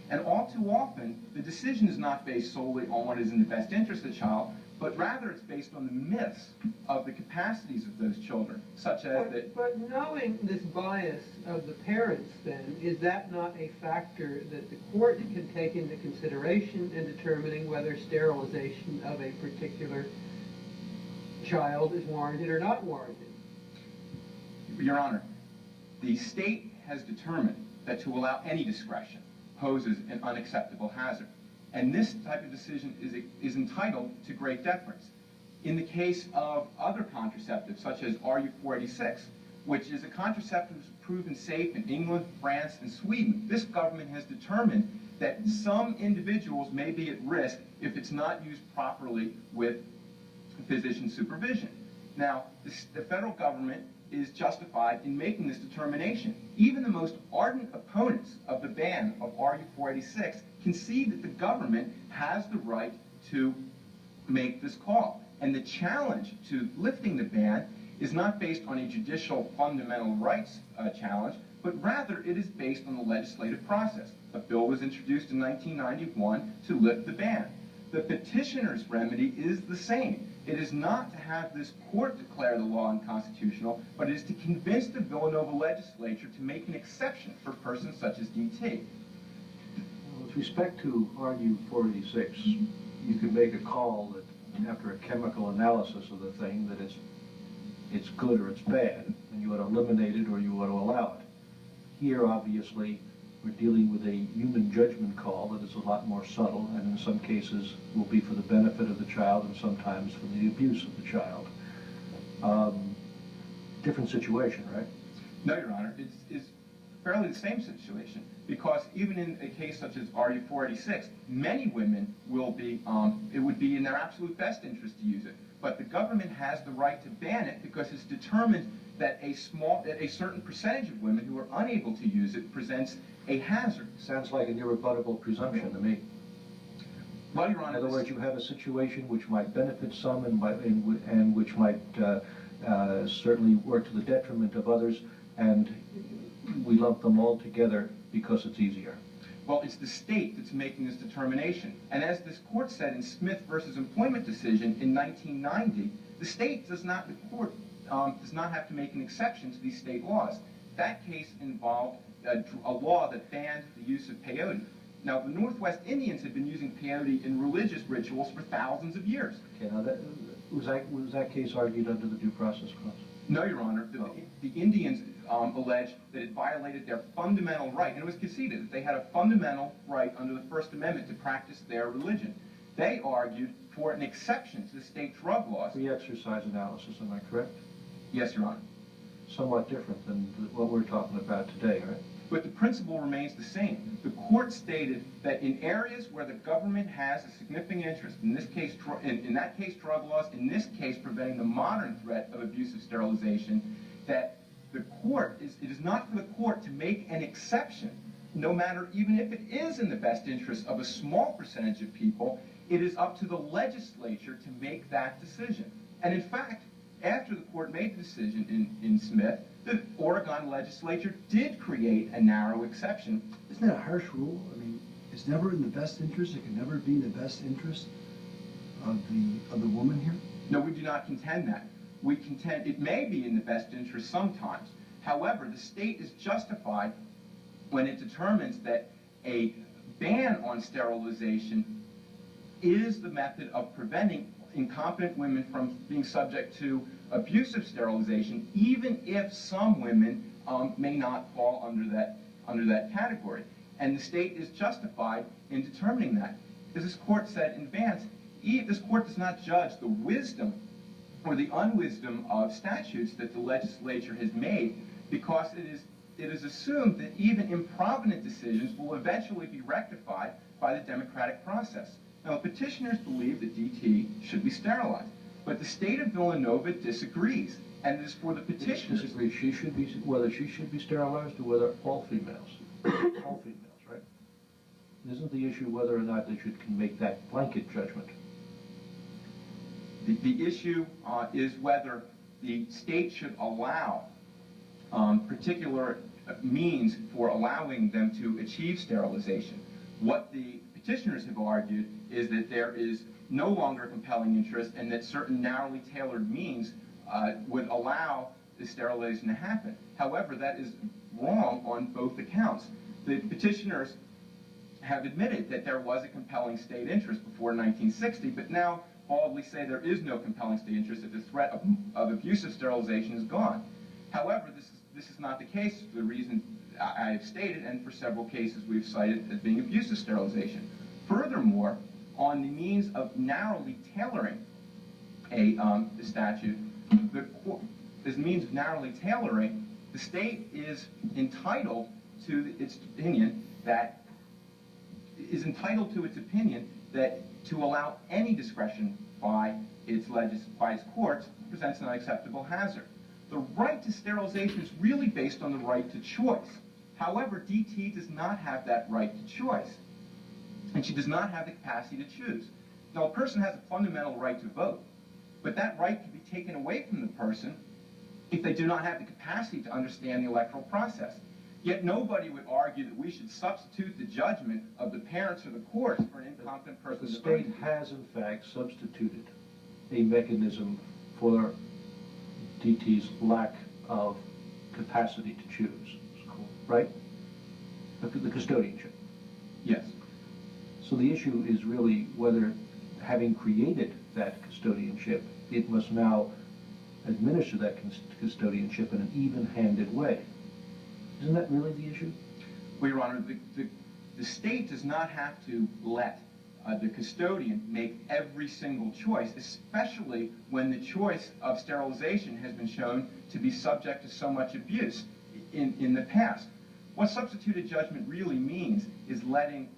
And all too often, the decision is not based solely on what is in the best interest of the child, but rather it's based on the myths of the capacities of those children, such as that... But knowing this bias of the parents, then, is that not a factor that the court can take into consideration in determining whether sterilization of a particular child is warranted or not warranted? Your Honor, the state has determined that to allow any discretion poses an unacceptable hazard. And this type of decision is entitled to great deference. In the case of other contraceptives, such as RU-486, which is a contraceptive proven safe in England, France, and Sweden, this government has determined that some individuals may be at risk if it's not used properly with physician supervision. Now, the federal government is justified in making this determination. Even the most ardent opponents of the ban of RU-486 concede that the government has the right to make this call. And the challenge to lifting the ban is not based on a judicial fundamental rights challenge, but rather it is based on the legislative process. A bill was introduced in 1991 to lift the ban. The petitioner's remedy is the same. It is not to have this court declare the law unconstitutional, but it is to convince the Villanova legislature to make an exception for persons such as DT. With respect to RU-486, you could make a call that after a chemical analysis of the thing that it's good or it's bad, and you ought to eliminate it or you ought to allow it. Here, obviously, we're dealing with a human judgment call that is a lot more subtle, and in some cases will be for the benefit of the child and sometimes for the abuse of the child. Different situation, right? No, Your Honor. It's fairly the same situation, because even in a case such as RU-486, many women will be, it would be in their absolute best interest to use it. But the government has the right to ban it because it's determined that a certain percentage of women who are unable to use it presents a hazard. Sounds like an irrebuttable presumption to me. Well, Your Honor, in other words, you have a situation which might benefit some and which might certainly work to the detriment of others, and we lump them all together because it's easier. Well, it's the state that's making this determination. And as this court said in Smith versus Employment decision in 1990, the state does not, the court does not have to make an exception to these state laws. That case involved a law that banned the use of peyote. Now, the Northwest Indians had been using peyote in religious rituals for thousands of years. Okay, now was that case argued under the Due Process Clause? No, Your Honor. The Indians alleged that it violated their fundamental right, and it was conceded that they had a fundamental right under the First Amendment to practice their religion. They argued for an exception to the state drug laws. Free exercise analysis, am I correct? Yes, Your Honor. Somewhat different than what we're talking about today, right? But the principle remains the same. The court stated that in areas where the government has a significant interest, in this case, in that case, drug laws, in this case, preventing the modern threat of abusive sterilization, that the court, it is not for the court to make an exception, no matter, even if it is in the best interest of a small percentage of people, it is up to the legislature to make that decision. And in fact, after the court made the decision in Smith, the Oregon legislature did create a narrow exception. Isn't that a harsh rule? I mean, it's never in the best interest. It can never be in the best interest of the woman here? No, we do not contend that. We contend it may be in the best interest sometimes. However, the state is justified when it determines that a ban on sterilization is the method of preventing incompetent women from being subject to abusive sterilization, even if some women may not fall under that category. And the state is justified in determining that. As this court said in Vance, this court does not judge the wisdom or the unwisdom of statutes that the legislature has made, because it is assumed that even improvident decisions will eventually be rectified by the democratic process. Now, petitioners believe that DT should be sterilized. But the state of Villanova disagrees, and it is for the petitioners. Disagree. Whether she should be sterilized or whether all females. All females, right? Isn't the issue whether or not they can make that blanket judgment? The issue is whether the state should allow particular means for allowing them to achieve sterilization. What the petitioners have argued is that there is no longer compelling interest and that certain narrowly tailored means would allow the sterilization to happen. However, that is wrong on both accounts. The petitioners have admitted that there was a compelling state interest before 1960, but now baldly say there is no compelling state interest that the threat of abusive sterilization is gone. However, this is not the case for the reason I have stated, and for several cases we've cited as being abusive sterilization. Furthermore, on the means of narrowly tailoring the statute, as means of narrowly tailoring, the state is entitled to its opinion that to allow any discretion by its courts presents an unacceptable hazard. The right to sterilization is really based on the right to choice. However, DT does not have that right to choice, and she does not have the capacity to choose. Now, a person has a fundamental right to vote, but that right can be taken away from the person if they do not have the capacity to understand the electoral process. Yet nobody would argue that we should substitute the judgment of the parents or the courts for an incompetent person. The state has, in fact, substituted a mechanism for DT's lack of capacity to choose, right? The custodianship. Yes. So the issue is really whether, having created that custodianship, it must now administer that custodianship in an even-handed way. Isn't that really the issue? Well, Your Honor, the state does not have to let the custodian make every single choice, especially when the choice of sterilization has been shown to be subject to so much abuse in the past. What substituted judgment really means is letting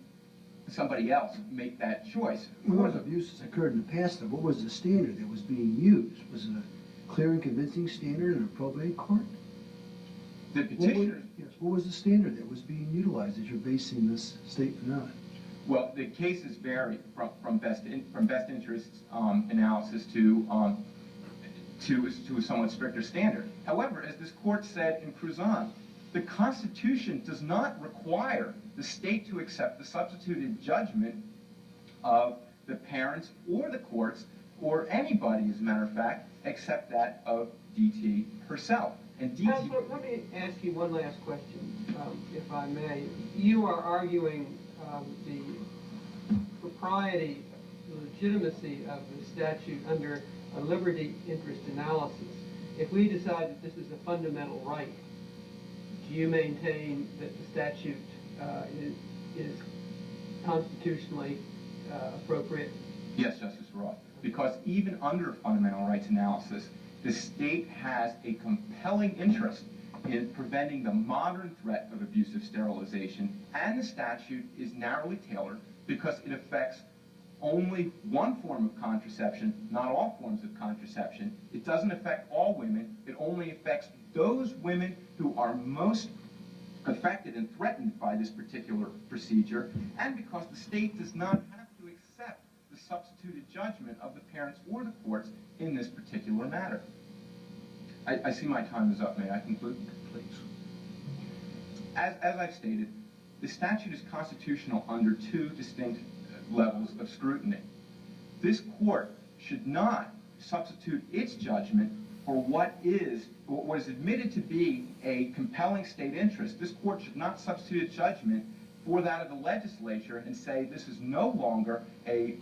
somebody else make that choice. Well, those abuses occurred in the past, though. What was the standard that was being used? Was it a clear and convincing standard in a probate court? The petitioner... What was the standard that was being utilized as you're basing this statement on? Well, the cases vary from best interest analysis to a somewhat stricter standard. However, as this court said in Cruzan, the Constitution does not require the state to accept the substituted judgment of the parents or the courts or anybody, as a matter of fact, except that of DT herself. And DT... Counselor, let me ask you one last question, if I may. You are arguing the propriety, the legitimacy of the statute under a liberty interest analysis. If we decide that this is a fundamental right, do you maintain that the statute is constitutionally appropriate? Yes, Justice Roth, because even under fundamental rights analysis, the state has a compelling interest in preventing the modern threat of abusive sterilization, and the statute is narrowly tailored because it affects only one form of contraception, not all forms of contraception. It doesn't affect all women. It only affects those women who are most affected and threatened by this particular procedure, and because the state does not have to accept the substituted judgment of the parents or the courts in this particular matter. I see my time is up. May I conclude? Please. As I've stated, the statute is constitutional under two distinct levels of scrutiny. This court should not substitute its judgment for what is admitted to be a compelling state interest. This court should not substitute its judgment for that of the legislature and say this is no longer a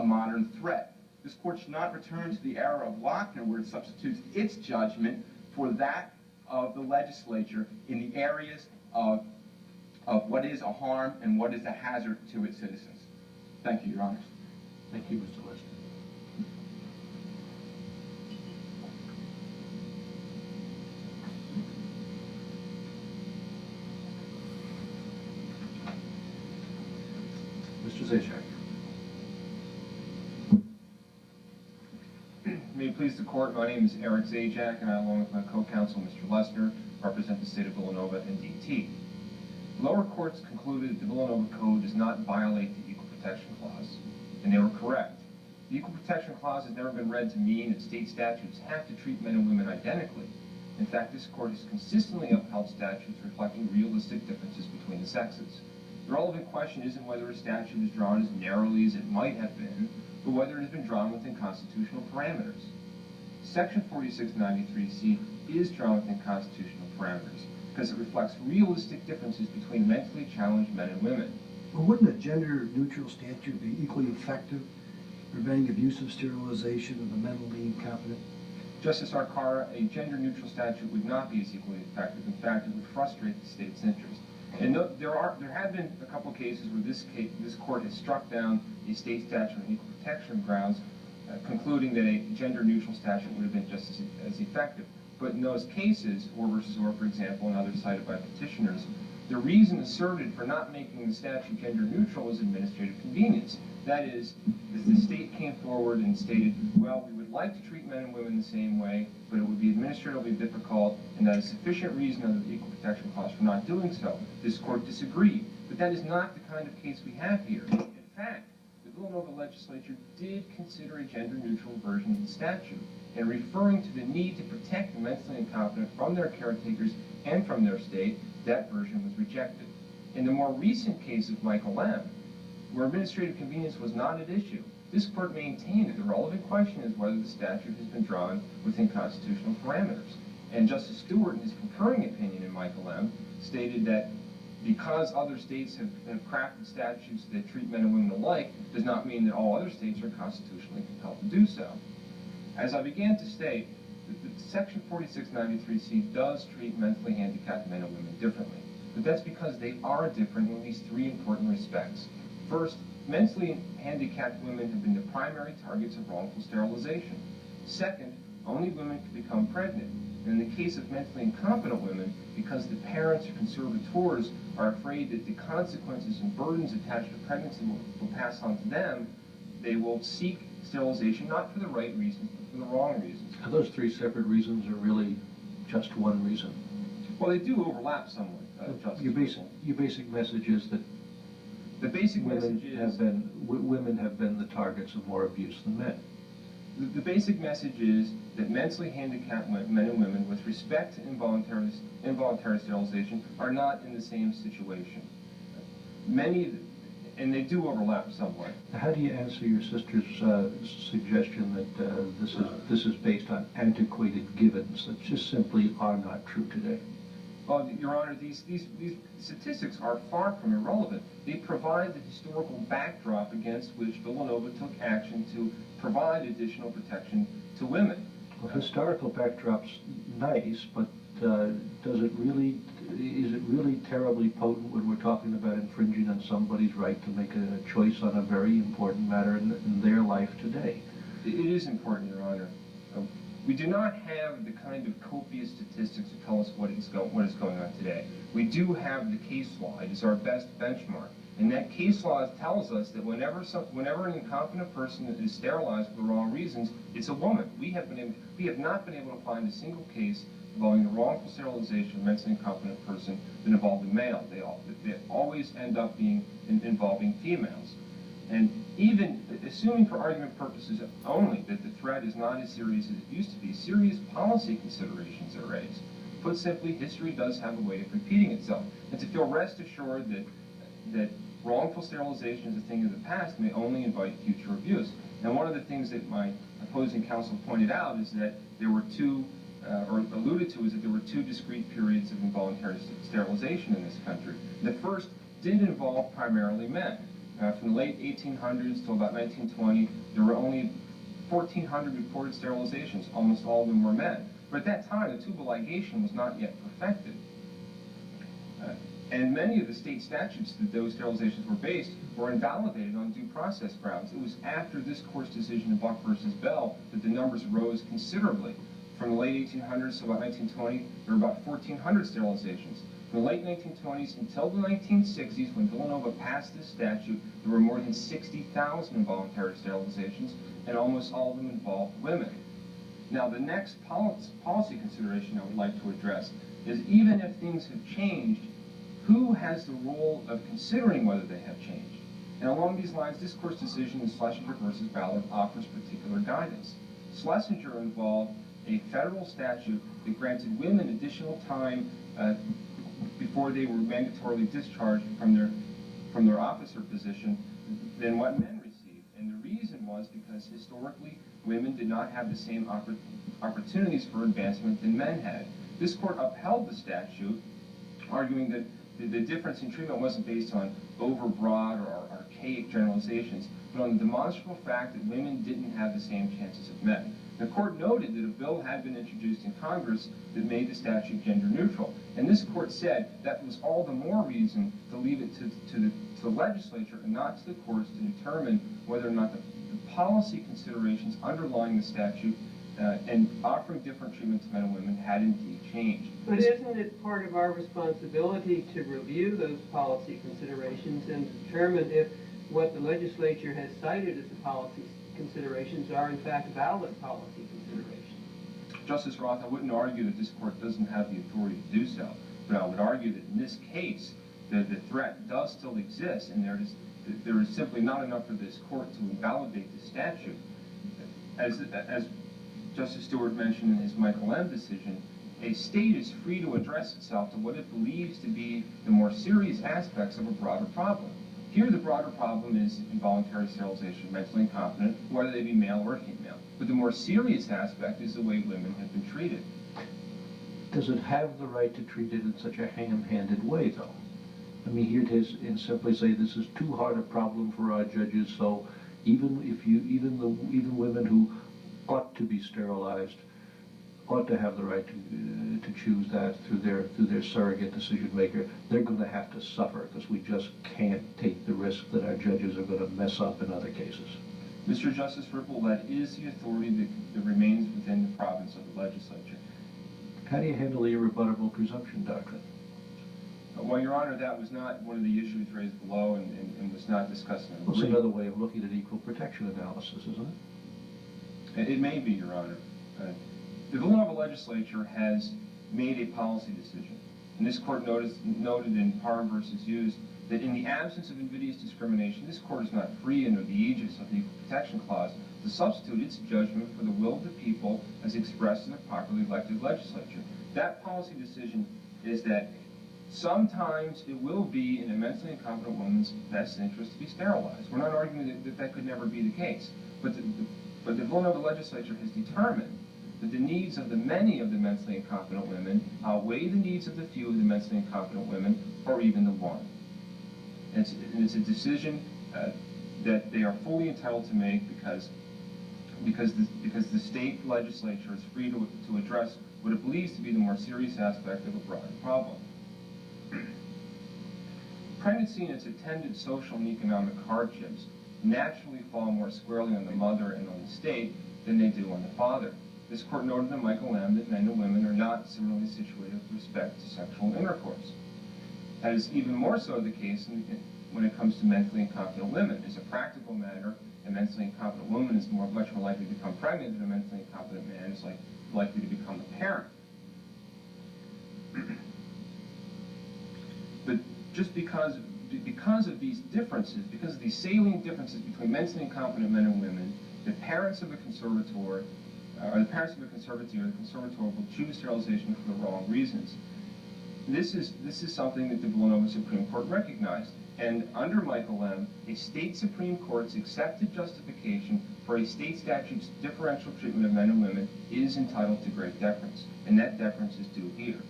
modern threat. This court should not return to the era of Lochner where it substitutes its judgment for that of the legislature in the areas of what is a harm and what is a hazard to its citizens. Thank you, Your Honors. Thank you, Mr. Lessner. Mr. Zajac. please the court, my name is Eric Zajac, and I, along with my co-counsel, Mr. Lessner, represent the state of Villanova and DT. The lower courts concluded that the Villanova Code does not violate the Equal Protection Clause, and they were correct. The Equal Protection Clause has never been read to mean that state statutes have to treat men and women identically. In fact, this court has consistently upheld statutes reflecting realistic differences between the sexes. The relevant question isn't whether a statute is drawn as narrowly as it might have been, but whether it has been drawn within constitutional parameters. Section 4693C is drawn within constitutional parameters because it reflects realistic differences between mentally challenged men and women. But wouldn't a gender-neutral statute be equally effective preventing abusive sterilization of the mentally incompetent? Justice Arcara, a gender-neutral statute would not be as equally effective. In fact, it would frustrate the state's interest. And there have been a couple cases where this court has struck down a state statute on equal protection grounds, concluding that a gender-neutral statute would have been just as effective. But in those cases, Orr versus Orr, for example, and others cited by petitioners, the reason asserted for not making the statute gender-neutral was administrative convenience. That is, the state came forward and stated, well, we would like to treat men and women the same way, but it would be administratively difficult, and that is sufficient reason under the Equal Protection Clause for not doing so. This court disagreed, but that is not the kind of case we have here. In fact, the Villanova legislature did consider a gender-neutral version of the statute, and referring to the need to protect the mentally incompetent from their caretakers and from their state, that version was rejected. In the more recent case of Michael M., where administrative convenience was not at issue, this court maintained that the relevant question is whether the statute has been drawn within constitutional parameters. And Justice Stewart, in his concurring opinion in Michael M., stated that because other states have crafted statutes that treat men and women alike, does not mean that all other states are constitutionally compelled to do so. As I began to state, Section 4693C does treat mentally handicapped men and women differently, but that's because they are different in at least three important respects. First, mentally handicapped women have been the primary targets of wrongful sterilization. Second, only women can become pregnant. And in the case of mentally incompetent women, because the parents or conservators are afraid that the consequences and burdens attached to pregnancy will pass on to them, they will seek sterilization not for the right reasons, but for the wrong reasons. Are those three separate reasons or really just one reason? Well, they do overlap somewhat, Justice. Your basic message is that the basic message is women have been the targets of more abuse than men. The basic message is that mentally handicapped men and women, with respect to involuntary sterilization, are not in the same situation. And they do overlap somewhat. How do you answer your sister's suggestion that this is based on antiquated givens that just simply are not true today? Well, Your Honor, these statistics are far from irrelevant. They provide the historical backdrop against which Villanova took action to provide additional protection to women. Well, historical backdrop's nice, but is it really terribly potent when we're talking about infringing on somebody's right to make a choice on a very important matter in their life today? It is important, Your Honor. We do not have the kind of copious statistics to tell us what is going on today. We do have the case law. It is our best benchmark. And that case law tells us that whenever an incompetent person is sterilized for the wrong reasons, it's a woman. We have not been able to find a single case involving the wrongful sterilization of a mentally incompetent person that involved a male. They always end up involving females. And even assuming for argument purposes only that the threat is not as serious as it used to be, serious policy considerations are raised. Put simply, history does have a way of repeating itself. And to feel rest assured that wrongful sterilization is a thing of the past may only invite future abuse. And one of the things that my opposing counsel pointed out is that there were or alluded to, is that there were two discrete periods of involuntary sterilization in this country. The first did involve primarily men. From the late 1800s till about 1920, there were only 1,400 reported sterilizations. Almost all of them were men. But at that time, the tubal ligation was not yet perfected. And many of the state statutes that those sterilizations were based were invalidated on due process grounds. It was after this court's decision in Buck versus Bell that the numbers rose considerably. From the late 1800s to about 1920, there were about 1,400 sterilizations. From the late 1920s until the 1960s, when Villanova passed this statute, there were more than 60,000 involuntary sterilizations, and almost all of them involved women. Now, the next policy consideration I would like to address is even if things have changed, who has the role of considering whether they have changed? And along these lines, this court's decision in Schlesinger versus Ballard offers particular guidance. Schlesinger involved a federal statute that granted women additional time before they were mandatorily discharged from their officer position than what men received. And the reason was because historically, women did not have the same opportunities for advancement than men had. This court upheld the statute, arguing that the difference in treatment wasn't based on overbroad or archaic generalizations, but on the demonstrable fact that women didn't have the same chances as men. The court noted that a bill had been introduced in Congress that made the statute gender neutral, and this court said that was all the more reason to leave it to the legislature and not to the courts to determine whether or not the policy considerations underlying the statute and offering different treatment to men and women had indeed changed. But isn't it part of our responsibility to review those policy considerations and determine if what the legislature has cited as the policy considerations are in fact valid policy considerations? Justice Roth, I wouldn't argue that this court doesn't have the authority to do so, but I would argue that in this case, the threat does still exist, and there is simply not enough for this court to invalidate the statute. As Justice Stewart mentioned in his Michael M. decision, a state is free to address itself to what it believes to be the more serious aspects of a broader problem. Here, the broader problem is involuntary sterilization of mentally incompetent, whether they be male or female. But the more serious aspect is the way women have been treated. Does it have the right to treat it in such a ham-handed way, though? I mean, here it is, and simply say this is too hard a problem for our judges, so even women who ought to be sterilized ought to have the right to choose that through their surrogate decision maker. They're going to have to suffer because we just can't take the risk that our judges are going to mess up in other cases. Mr. Justice Ripple, that is the authority that remains within the province of the legislature. How do you handle the irrebuttable presumption doctrine? Well, Your Honor, that was not one of the issues raised below and was not discussed in the Well, it's brief. another way of looking at equal protection analysis, isn't it? It may be, Your Honor. The Villanova legislature has made a policy decision, and this court noted in Parr versus Hughes that in the absence of invidious discrimination, this court is not free under the aegis of the Equal Protection Clause to substitute its judgment for the will of the people as expressed in a properly elected legislature. That policy decision is that sometimes it will be in a mentally incompetent woman's best interest to be sterilized. We're not arguing that could never be the case, but the Villanova legislature has determined that the needs of the many of the mentally incompetent women outweigh the needs of the few of the mentally incompetent women, or even the one. And it's a decision that they are fully entitled to make because the state legislature is free to address what it believes to be the more serious aspect of a broader problem. Pregnancy and its attendant social and economic hardships naturally fall more squarely on the mother and on the state than they do on the father. This court noted in Michael M. that men and women are not similarly situated with respect to sexual intercourse. That is even more so the case when it comes to mentally incompetent women. As a practical matter, a mentally incompetent woman is much more likely to become pregnant than a mentally incompetent man is likely to become a parent. But just because of these differences, because of these salient differences between mentally incompetent men and women, the parents of a conservator or the conservator will choose sterilization for the wrong reasons. This is something that the Villanova Supreme Court recognized. And under Michael M., a state Supreme Court's accepted justification for a state statute's differential treatment of men and women is entitled to great deference. And that deference is due here.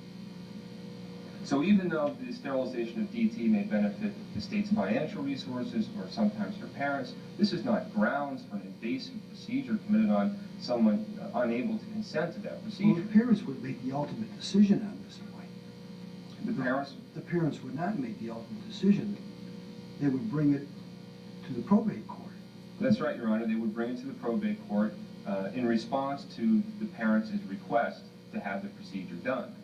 So even though the sterilization of DT may benefit the state's financial resources or sometimes their parents, this is not grounds for an invasive procedure committed on someone unable to consent to that procedure. Well, the parents would make the ultimate decision on this point. The parents would not make the ultimate decision. They would bring it to the probate court. That's right, Your Honor. They would bring it to the probate court in response to the parents' request to have the procedure done.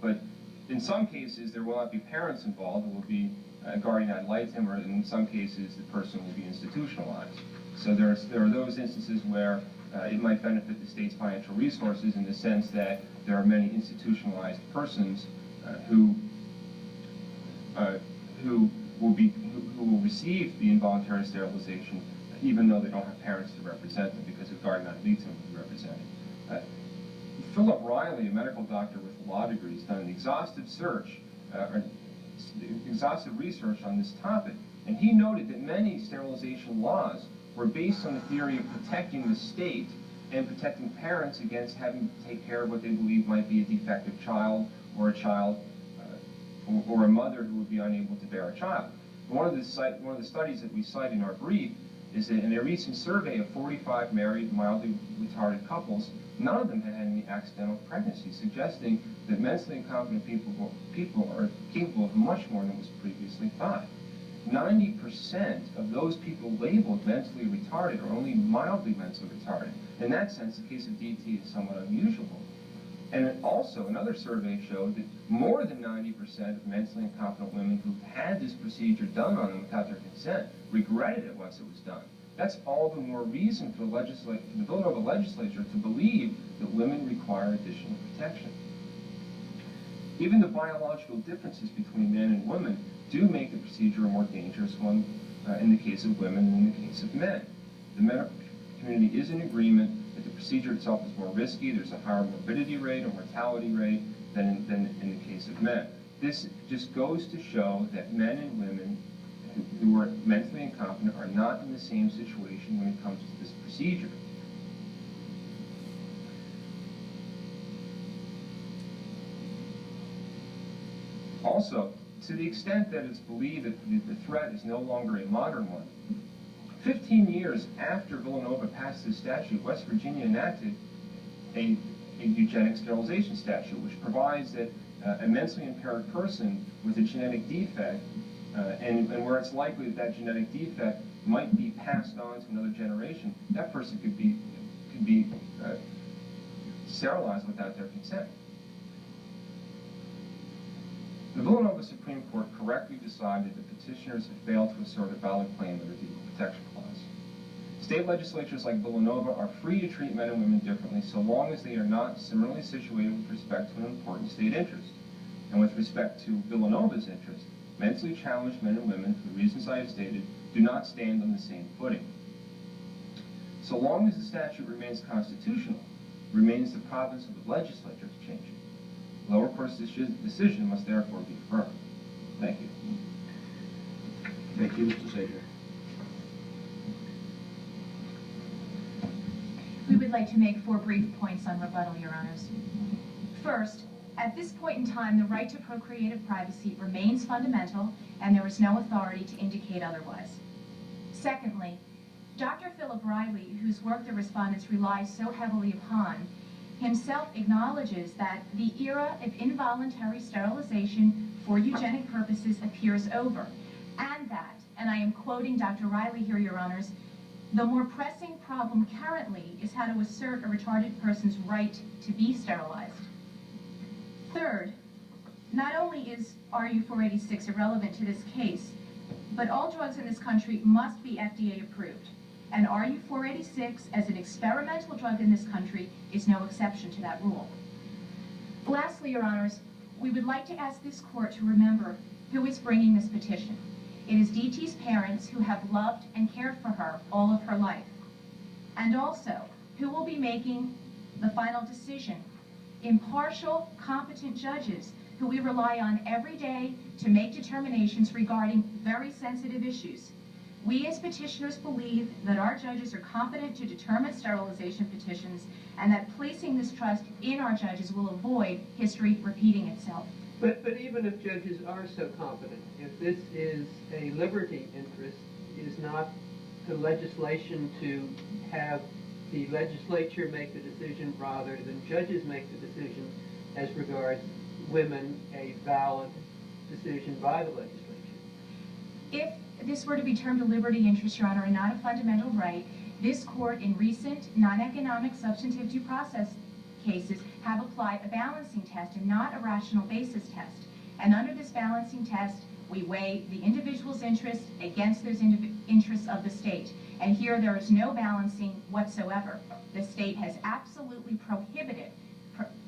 But in some cases, there will not be parents involved. It will be a guardian ad litem, or in some cases, the person will be institutionalized. So there are those instances where it might benefit the state's financial resources in the sense that there are many institutionalized persons who will receive the involuntary sterilization even though they don't have parents to represent them because the guardian ad litem will be represented. Philip Riley, a medical doctor with a law degree, has done an exhaustive research on this topic, and he noted that many sterilization laws were based on the theory of protecting the state and protecting parents against having to take care of what they believe might be a defective child or a or a mother who would be unable to bear a child. One of the studies that we cite in our brief is that in a recent survey of 45 married, mildly retarded couples, none of them had any accidental pregnancy, suggesting that mentally incompetent people are capable of much more than was previously thought. 90% of those people labeled mentally retarded are only mildly mentally retarded. In that sense, the case of DT is somewhat unusual. And also, another survey showed that more than 90% of mentally incompetent women who had this procedure done on them without their consent regretted it once it was done. That's all the more reason for the Villanova legislature to believe that women require additional protection. Even the biological differences between men and women do make the procedure a more dangerous one in the case of women than in the case of men. The medical community is in agreement that the procedure itself is more risky. There's a higher morbidity rate or mortality rate than in the case of men. This just goes to show that men and women who are mentally incompetent are not in the same situation when it comes to this procedure. Also, to the extent that it's believed that the threat is no longer a modern one, 15 years after Villanova passed this statute, West Virginia enacted a eugenic sterilization statute, which provides that a mentally impaired person with a genetic defect, and where it's likely that that genetic defect might be passed on to another generation, that person could be sterilized without their consent. The Villanova Supreme Court correctly decided that petitioners have failed to assert a valid claim under the Equal Protection Clause. State legislatures like Villanova are free to treat men and women differently so long as they are not similarly situated with respect to an important state interest. And with respect to Villanova's interest, mentally challenged men and women, for the reasons I have stated, do not stand on the same footing. So long as the statute remains constitutional, it remains the province of the legislature to change it. The lower court's decision must therefore be affirmed. Thank you. Thank you, Mr. Zajac. We would like to make 4 brief points on rebuttal, Your Honors. First, at this point in time, the right to procreative privacy remains fundamental, and there is no authority to indicate otherwise. Secondly, Dr. Philip Riley, whose work the respondents rely so heavily upon, himself acknowledges that the era of involuntary sterilization for eugenic purposes appears over, and that, and I am quoting Dr. Riley here, Your Honors, the more pressing problem currently is how to assert a retarded person's right to be sterilized. Third, not only is RU 486 irrelevant to this case, but all drugs in this country must be FDA approved. And RU 486, as an experimental drug in this country, is no exception to that rule. Lastly, Your Honors, we would like to ask this court to remember who is bringing this petition. It is DT's parents who have loved and cared for her all of her life. And also, who will be making the final decision. Impartial, competent judges who we rely on every day to make determinations regarding very sensitive issues. We as petitioners believe that our judges are competent to determine sterilization petitions and that placing this trust in our judges will avoid history repeating itself. But even if judges are so competent, if this is a liberty interest, is not the legislation to have the legislature make the decision rather than judges make the decision as regards women a valid decision by the legislature? If this were to be termed a liberty interest, Your Honor, and not a fundamental right, this court in recent non-economic substantive due process cases have applied a balancing test and not a rational basis test. And under this balancing test, we weigh the individual's interests against those interests of the state. And here there is no balancing whatsoever. The state has absolutely prohibited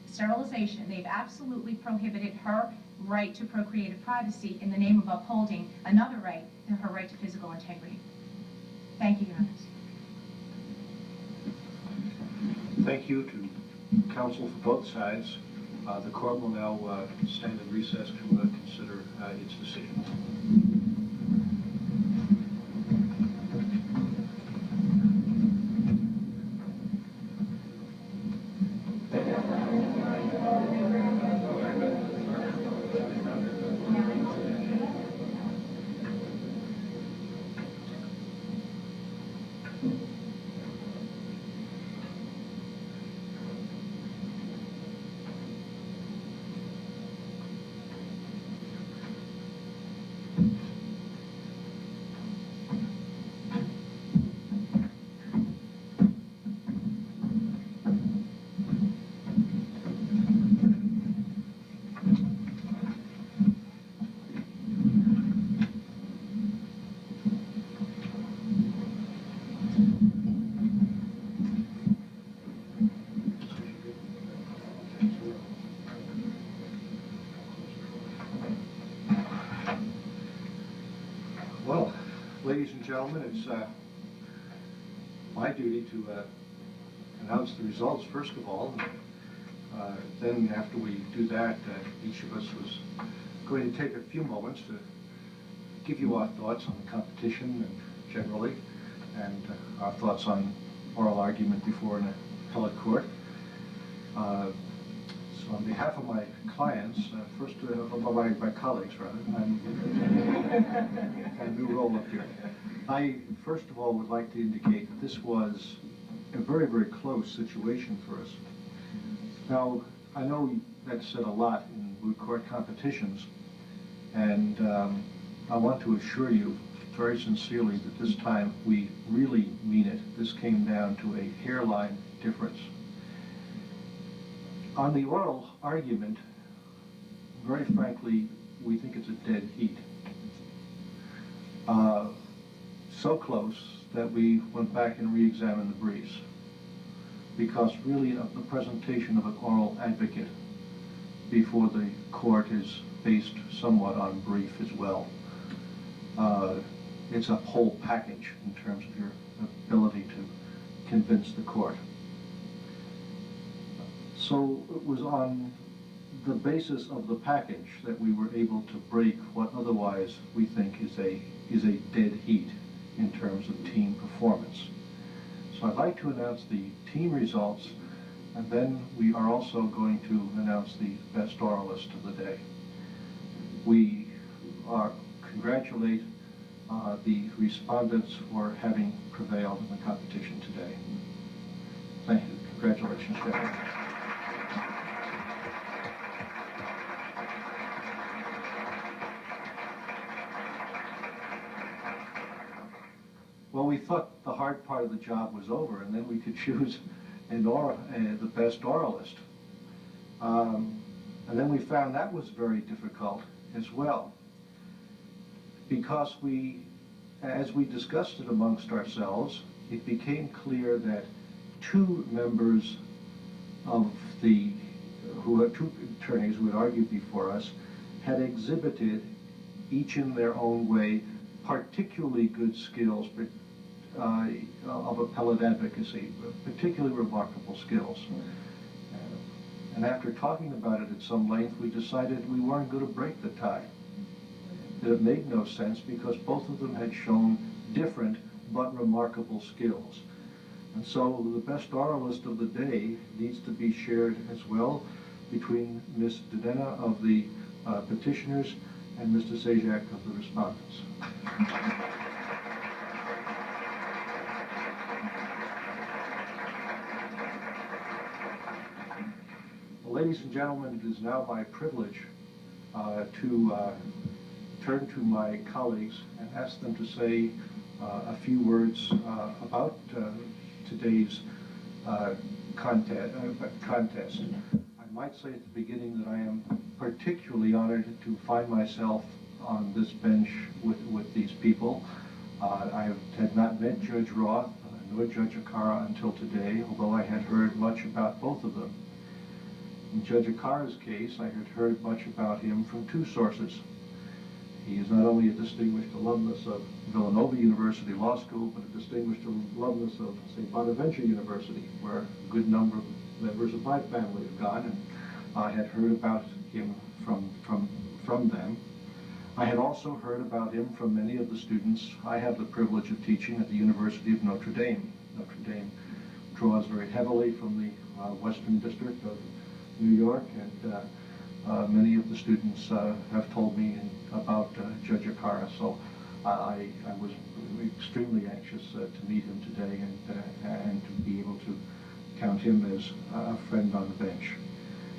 sterilization. They've absolutely prohibited her right to procreative privacy in the name of upholding another right, her right to physical integrity. Thank you, Your Honor. Thank you to counsel for both sides. The court will now stand in recess to consider its decision. Well, ladies and gentlemen, it's my duty to announce the results first of all. Then after we do that, each of us was going to take a few moments to give you our thoughts on the competition and generally, and our thoughts on oral argument before an appellate court. So on behalf of my clients, first my colleagues rather, I'm a new role up here. I first of all would like to indicate that this was a very, very close situation for us. Now, I know that's said a lot in moot court competitions, and I want to assure you very sincerely that this time we really mean it. This came down to a hairline difference. On the oral argument, very frankly, we think it's a dead heat. So close that we went back and re-examined the briefs, because really the presentation of an oral advocate before the court is based somewhat on brief as well. It's a whole package in terms of your ability to convince the court. So it was on the basis of the package that we were able to break what otherwise we think is a dead heat in terms of team performance. So I'd like to announce the team results, and then we are also going to announce the best oralist of the day. We congratulate the respondents for having prevailed in the competition today. Thank you. Congratulations, gentlemen. Well, we thought the hard part of the job was over, and then we could choose the best oralist. And then we found that was very difficult as well, because as we discussed it amongst ourselves, it became clear that two members of two attorneys who had argued before us had exhibited, each in their own way, particularly good skills of appellate advocacy, particularly remarkable skills. And after talking about it at some length, we decided we weren't going to break the tie. That it made no sense because both of them had shown different but remarkable skills. And so the best oralist of the day needs to be shared as well between Ms. DiNenna of the petitioners and Mr. Zajac of the respondents. Well, ladies and gentlemen, it is now my privilege to turn to my colleagues and ask them to say a few words about today's contest. I might say at the beginning that I am particularly honored to find myself on this bench with these people. I had not met Judge Roth nor Judge Arcara until today, although I had heard much about both of them. In Judge Arcara's case, I had heard much about him from two sources. He is not only a distinguished alumnus of Villanova University Law School, but a distinguished alumnus of St. Bonaventure University, where a good number of members of my family have gone, and I had heard about him from them. I had also heard about him from many of the students I have the privilege of teaching at the University of Notre Dame. Notre Dame draws very heavily from the Western District of New York, and many of the students have told me about Judge Arcara, so I was extremely anxious to meet him today and to be able to count him as a friend on the bench.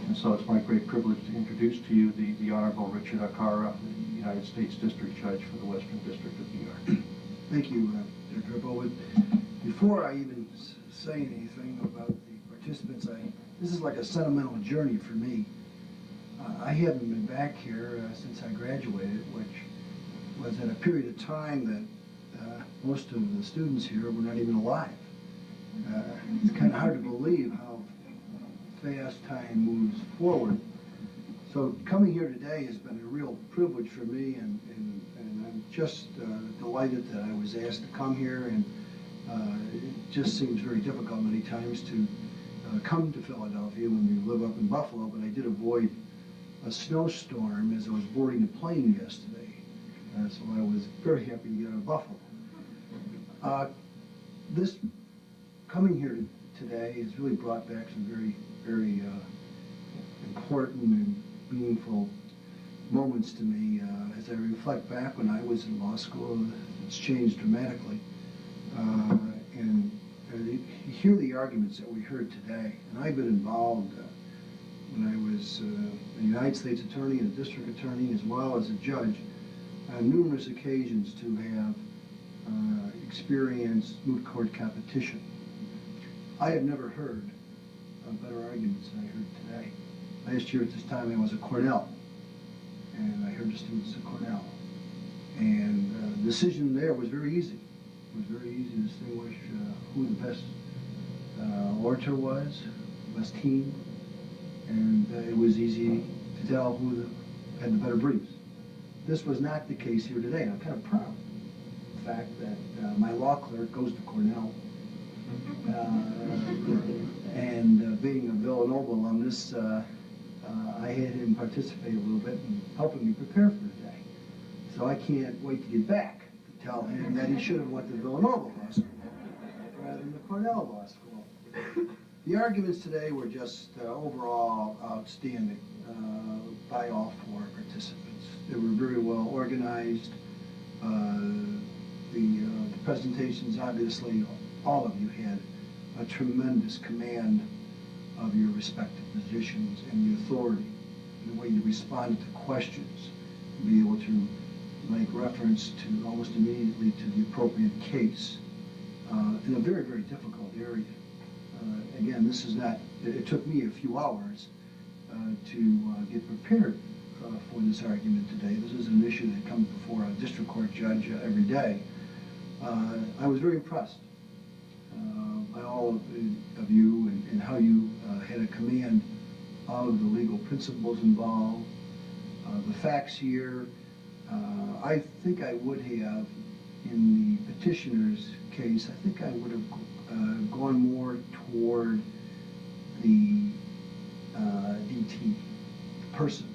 And so it's my great privilege to introduce to you the Honorable Richard Arcara, the United States District Judge for the Western District of New York. Thank you, Judge Ripple. Before I even say anything about the participants, this is like a sentimental journey for me. I haven't been back here since I graduated, which was at a period of time that most of the students here were not even alive. It's kind of hard to believe how fast time moves forward. So coming here today has been a real privilege for me, and I'm just delighted that I was asked to come here, and it just seems very difficult many times to come to Philadelphia when you live up in Buffalo, but I did avoid a snowstorm as I was boarding the plane yesterday, so I was very happy to get out of Buffalo. This coming here today has really brought back some very important and meaningful moments to me. As I reflect back when I was in law school, it's changed dramatically. And you hear the arguments that we heard today, and I've been involved when I was a United States attorney and a district attorney, as well as a judge, on numerous occasions to have experienced moot court competition. I have never heard better arguments than I heard today. Last year at this time I was at Cornell, and I heard the students at Cornell. And the decision there was very easy. It was very easy to distinguish who the best orator was, the best team, and it was easy to tell who had the better briefs. This was not the case here today, and I'm kind of proud of the fact that my law clerk goes to Cornell, and being a Villanova alumnus, I had him participate a little bit in helping me prepare for today. So I can't wait to get back to tell him that he should have went to Villanova Law School rather than the Cornell Law School. The arguments today were just overall outstanding by all four participants. They were very well organized. The presentations, obviously, all of you had a tremendous command of your respective positions and the authority, and the way you responded to questions, and be able to make reference to almost immediately to the appropriate case in a very, very difficult area. Again, this is not, it took me a few hours to get prepared for this argument today. This is an issue that comes before a district court judge every day. I was very impressed by all of you and how you had a command of the legal principles involved, the facts here. I think I would have, in the petitioner's case, I think I would have gone more toward the DT person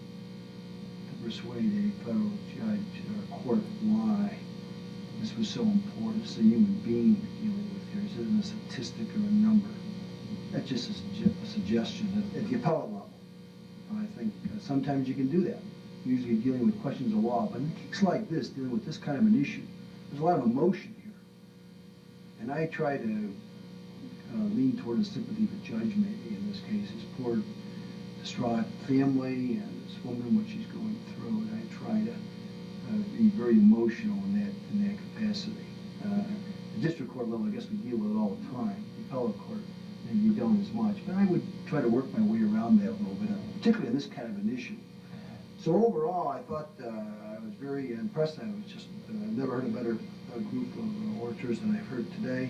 to persuade a federal judge or court why this was so important. It's a human being you're dealing with here. This isn't a statistic or a number. That's just a suggestion at the appellate level. I think sometimes you can do that. Usually you're dealing with questions of law, but in a case like this, dealing with this kind of an issue, there's a lot of emotion here. And I try to lean toward a sympathy of a judge, maybe in this case. His poor, distraught family and this woman, what she's going through, and I try to be very emotional in that capacity. The district court level, I guess we deal with it all the time. The appellate court, maybe you don't as much, but I would try to work my way around that a little bit, particularly in this kind of an issue. So overall, I thought I was very impressed. I was just never heard a better a group of orators that I've heard today,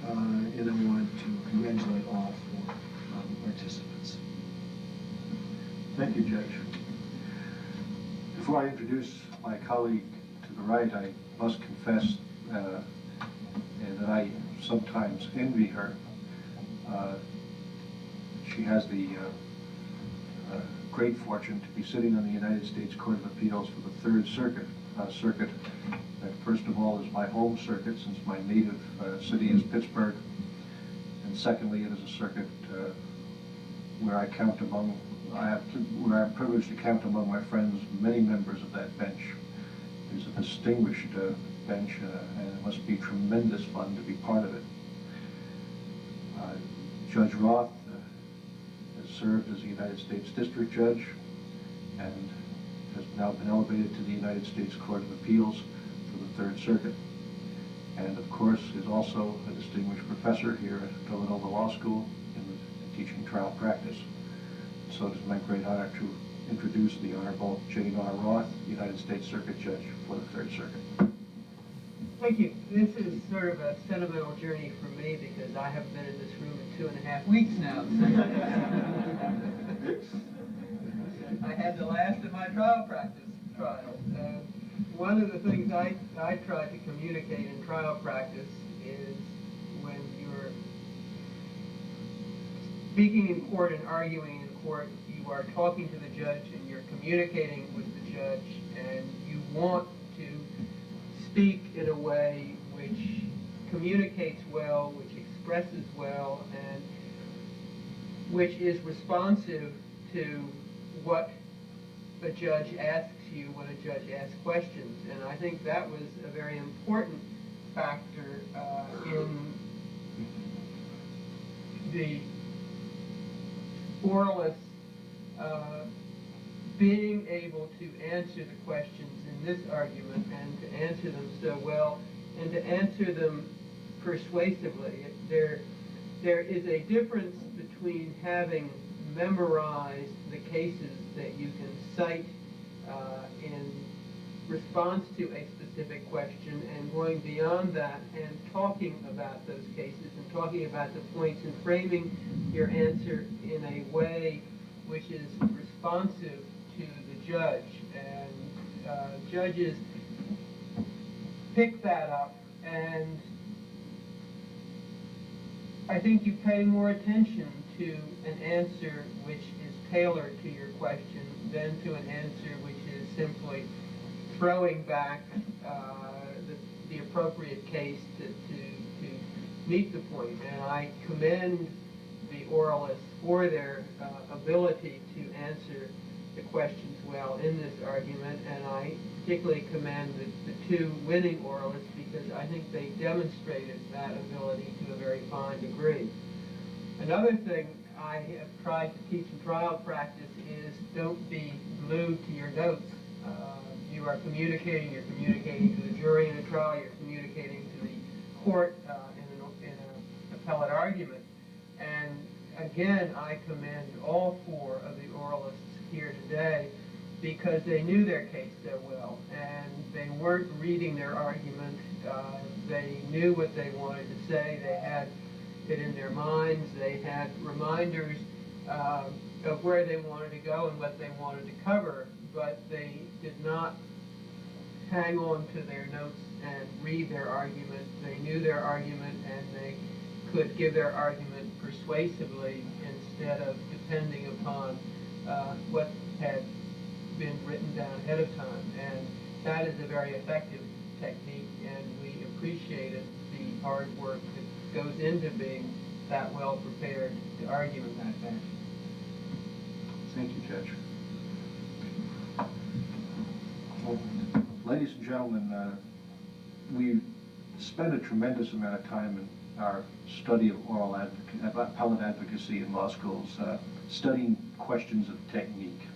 and I want to congratulate all four participants. Thank you, Judge. Before I introduce my colleague to the right, I must confess that I sometimes envy her. She has the great fortune to be sitting on the United States Court of Appeals for the Third Circuit, circuit that first of all is my home circuit, since my native city is Pittsburgh, and secondly it is a circuit where I count among, where I'm privileged to count among my friends many members of that bench. It is a distinguished bench, and it must be tremendous fun to be part of it. Judge Roth has served as a United States District Judge and has now been elevated to the United States Court of Appeals for the Third Circuit. And of course is also a distinguished professor here at Villanova Law School in teaching trial practice. So it is my great honor to introduce the Honorable Jane R. Roth, United States Circuit Judge for the Third Circuit. Thank you. This is sort of a sentimental journey for me because I haven't been in this room in 2.5 weeks now. I had the last of my trial practice trials. One of the things I try to communicate in trial practice is when you're speaking in court and arguing in court, you are talking to the judge and you're communicating with the judge, and you want to speak in a way which communicates well, which expresses well, and which is responsive to what a judge asks you when a judge asks questions. And I think that was a very important factor in the oralists being able to answer the questions in this argument and to answer them so well and to answer them persuasively. There is a difference between having memorized the cases that you can cite in response to a specific question and going beyond that and talking about those cases and talking about the points and framing your answer in a way which is responsive to the judge. And judges pick that up, and I think you pay more attention to an answer which is tailored to your question than to an answer which is simply throwing back the appropriate case to meet the point. And I commend the oralists for their ability to answer the questions well in this argument, and I particularly commend the two winning oralists because I think they demonstrated that ability to a very fine degree. Another thing I have tried to teach in trial practice is don't be glued to your notes. You are communicating, you're communicating to the jury in a trial, you're communicating to the court in an appellate argument. And again, I commend all four of the oralists here today because they knew their case so well, and they weren't reading their argument. They knew what they wanted to say. They had it in their minds. They had reminders of where they wanted to go and what they wanted to cover, but they did not hang on to their notes and read their argument. They knew their argument, and they could give their argument persuasively instead of depending upon what had been written down ahead of time. And that is a very effective technique, and we appreciated the hard work that goes into being that well prepared to argue in that fashion. Thank you, Judge. Well, ladies and gentlemen, we spend a tremendous amount of time in our study of appellate advocacy in law schools, studying questions of technique.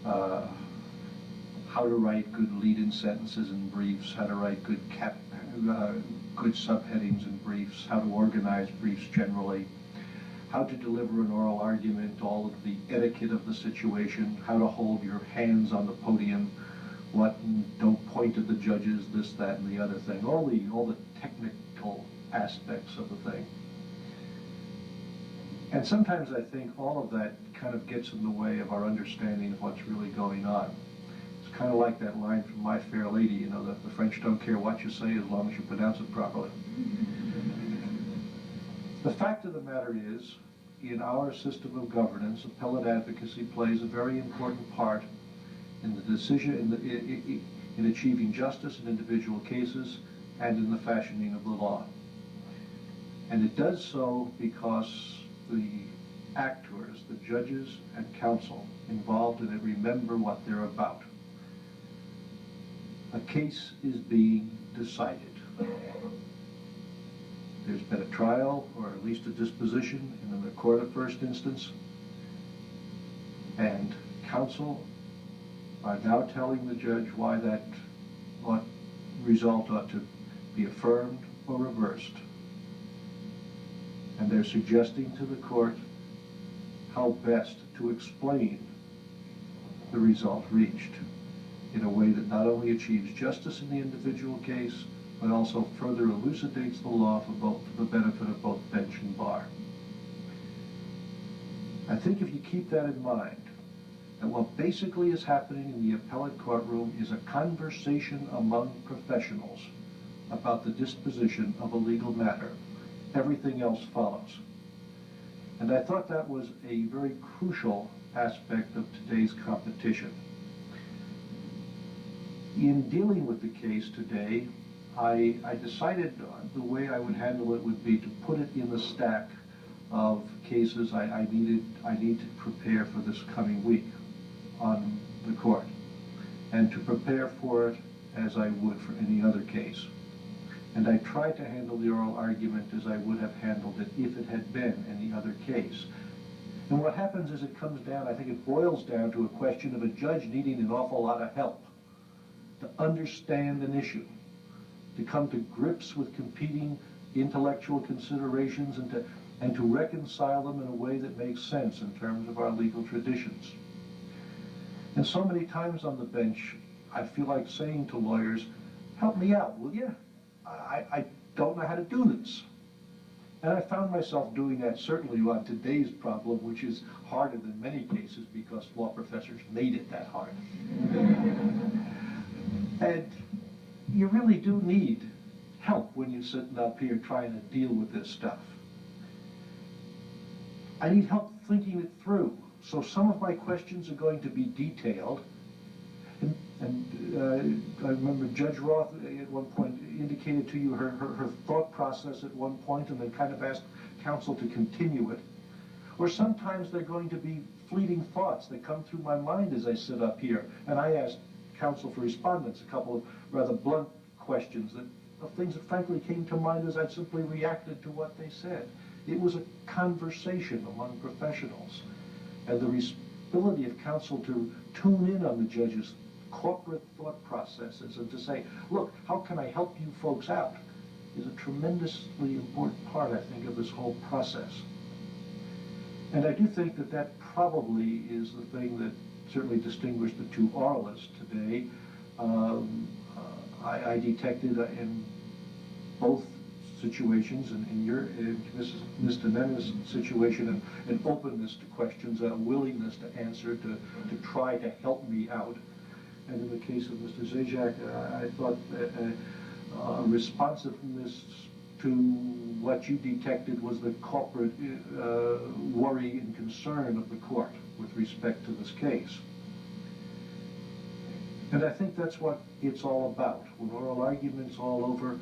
How to write good lead-in sentences in briefs, how to write good subheadings in briefs, how to organize briefs generally, how to deliver an oral argument, all of the etiquette of the situation, how to hold your hands on the podium what, and don't point at the judges, this, that, and the other thing, all the technical aspects of the thing. And sometimes I think all of that kind of gets in the way of our understanding of what's really going on. It's kind of like that line from My Fair Lady, you know, the French don't care what you say as long as you pronounce it properly. The fact of the matter is, in our system of governance, appellate advocacy plays a very important part in the decision, in achieving justice in individual cases and in the fashioning of the law. And it does so because the actors, the judges and counsel involved in it, remember what they're about. A case is being decided. There's been a trial, or at least a disposition, in the court of first instance, and counsel are now telling the judge why that result ought to be affirmed or reversed. And they're suggesting to the court how best to explain the result reached in a way that not only achieves justice in the individual case, but also further elucidates the law for the benefit of both bench and bar. I think if you keep that in mind, that what basically is happening in the appellate courtroom is a conversation among professionals about the disposition of a legal matter. Everything else follows. And I thought that was a very crucial aspect of today's competition. In dealing with the case today, I decided the way I would handle it would be to put it in the stack of cases I need to prepare for this coming week on the court, and to prepare for it as I would for any other case. And I tried to handle the oral argument as I would have handled it if it had been any other case. And what happens is it comes down, I think it boils down to a question of a judge needing an awful lot of help to understand an issue, to come to grips with competing intellectual considerations, and to reconcile them in a way that makes sense in terms of our legal traditions. And so many times on the bench, I feel like saying to lawyers, help me out, will you? I don't know how to do this. And I found myself doing that certainly on today's problem, which is harder than many cases because law professors made it that hard. And you really do need help when you're sitting up here trying to deal with this stuff. I need help thinking it through. So some of my questions are going to be detailed. And I remember Judge Roth at one point indicated to you her thought process at one point, and then kind of asked counsel to continue it. Or sometimes they're going to be fleeting thoughts that come through my mind as I sit up here. And I asked counsel for respondents a couple of rather blunt questions of things that frankly came to mind as I simply reacted to what they said. It was a conversation among professionals. And the ability of counsel to tune in on the judge's corporate thought processes and to say, look, how can I help you folks out, is a tremendously important part, I think, of this whole process. And I do think that that probably is the thing that certainly distinguished the two oralists today. I detected in both situations, and in Ms. DiNenna's situation, an openness to questions, a willingness to answer, to try to help me out. And in the case of Mr. Zajac, I thought a responsiveness to what you detected was the corporate worry and concern of the court with respect to this case. And I think that's what it's all about. When oral argument's all over,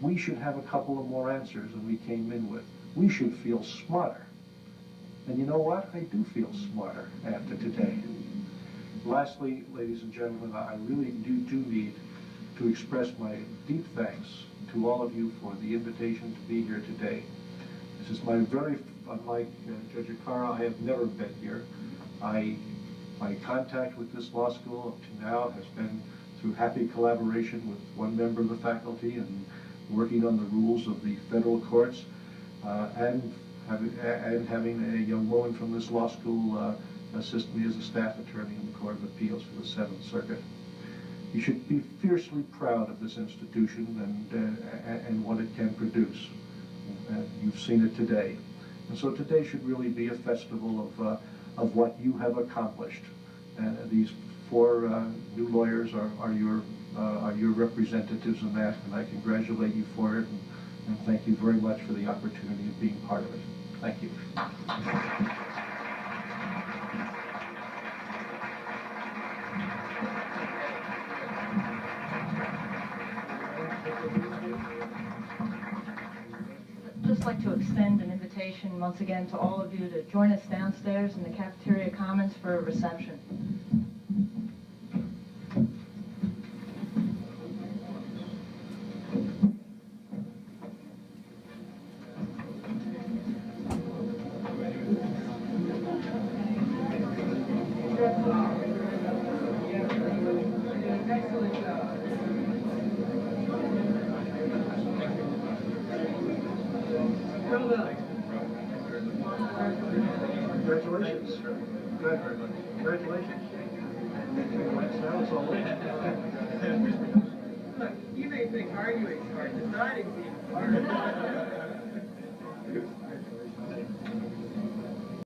we should have a couple of more answers than we came in with. We should feel smarter. And you know what? I do feel smarter after today. Lastly, ladies and gentlemen, I really do need to express my deep thanks to all of you for the invitation to be here today. This is my unlike Judge Arcara, I have never been here. My contact with this law school up to now has been through happy collaboration with one member of the faculty and working on the rules of the federal courts, and having a young woman from this law school assist me as a staff attorney in the Court of Appeals for the Seventh Circuit. You should be fiercely proud of this institution and what it can produce. You've seen it today. And so today should really be a festival of what you have accomplished. And these 4 new lawyers are your representatives in that, and I congratulate you for it, and thank you very much for the opportunity of being part of it. Thank you. I'd just like to extend an invitation once again to all of you to join us downstairs in the cafeteria commons for a reception. Congratulations. Good. Congratulations. Now it's all over. Look, you may think arguing's hard, deciding's even harder.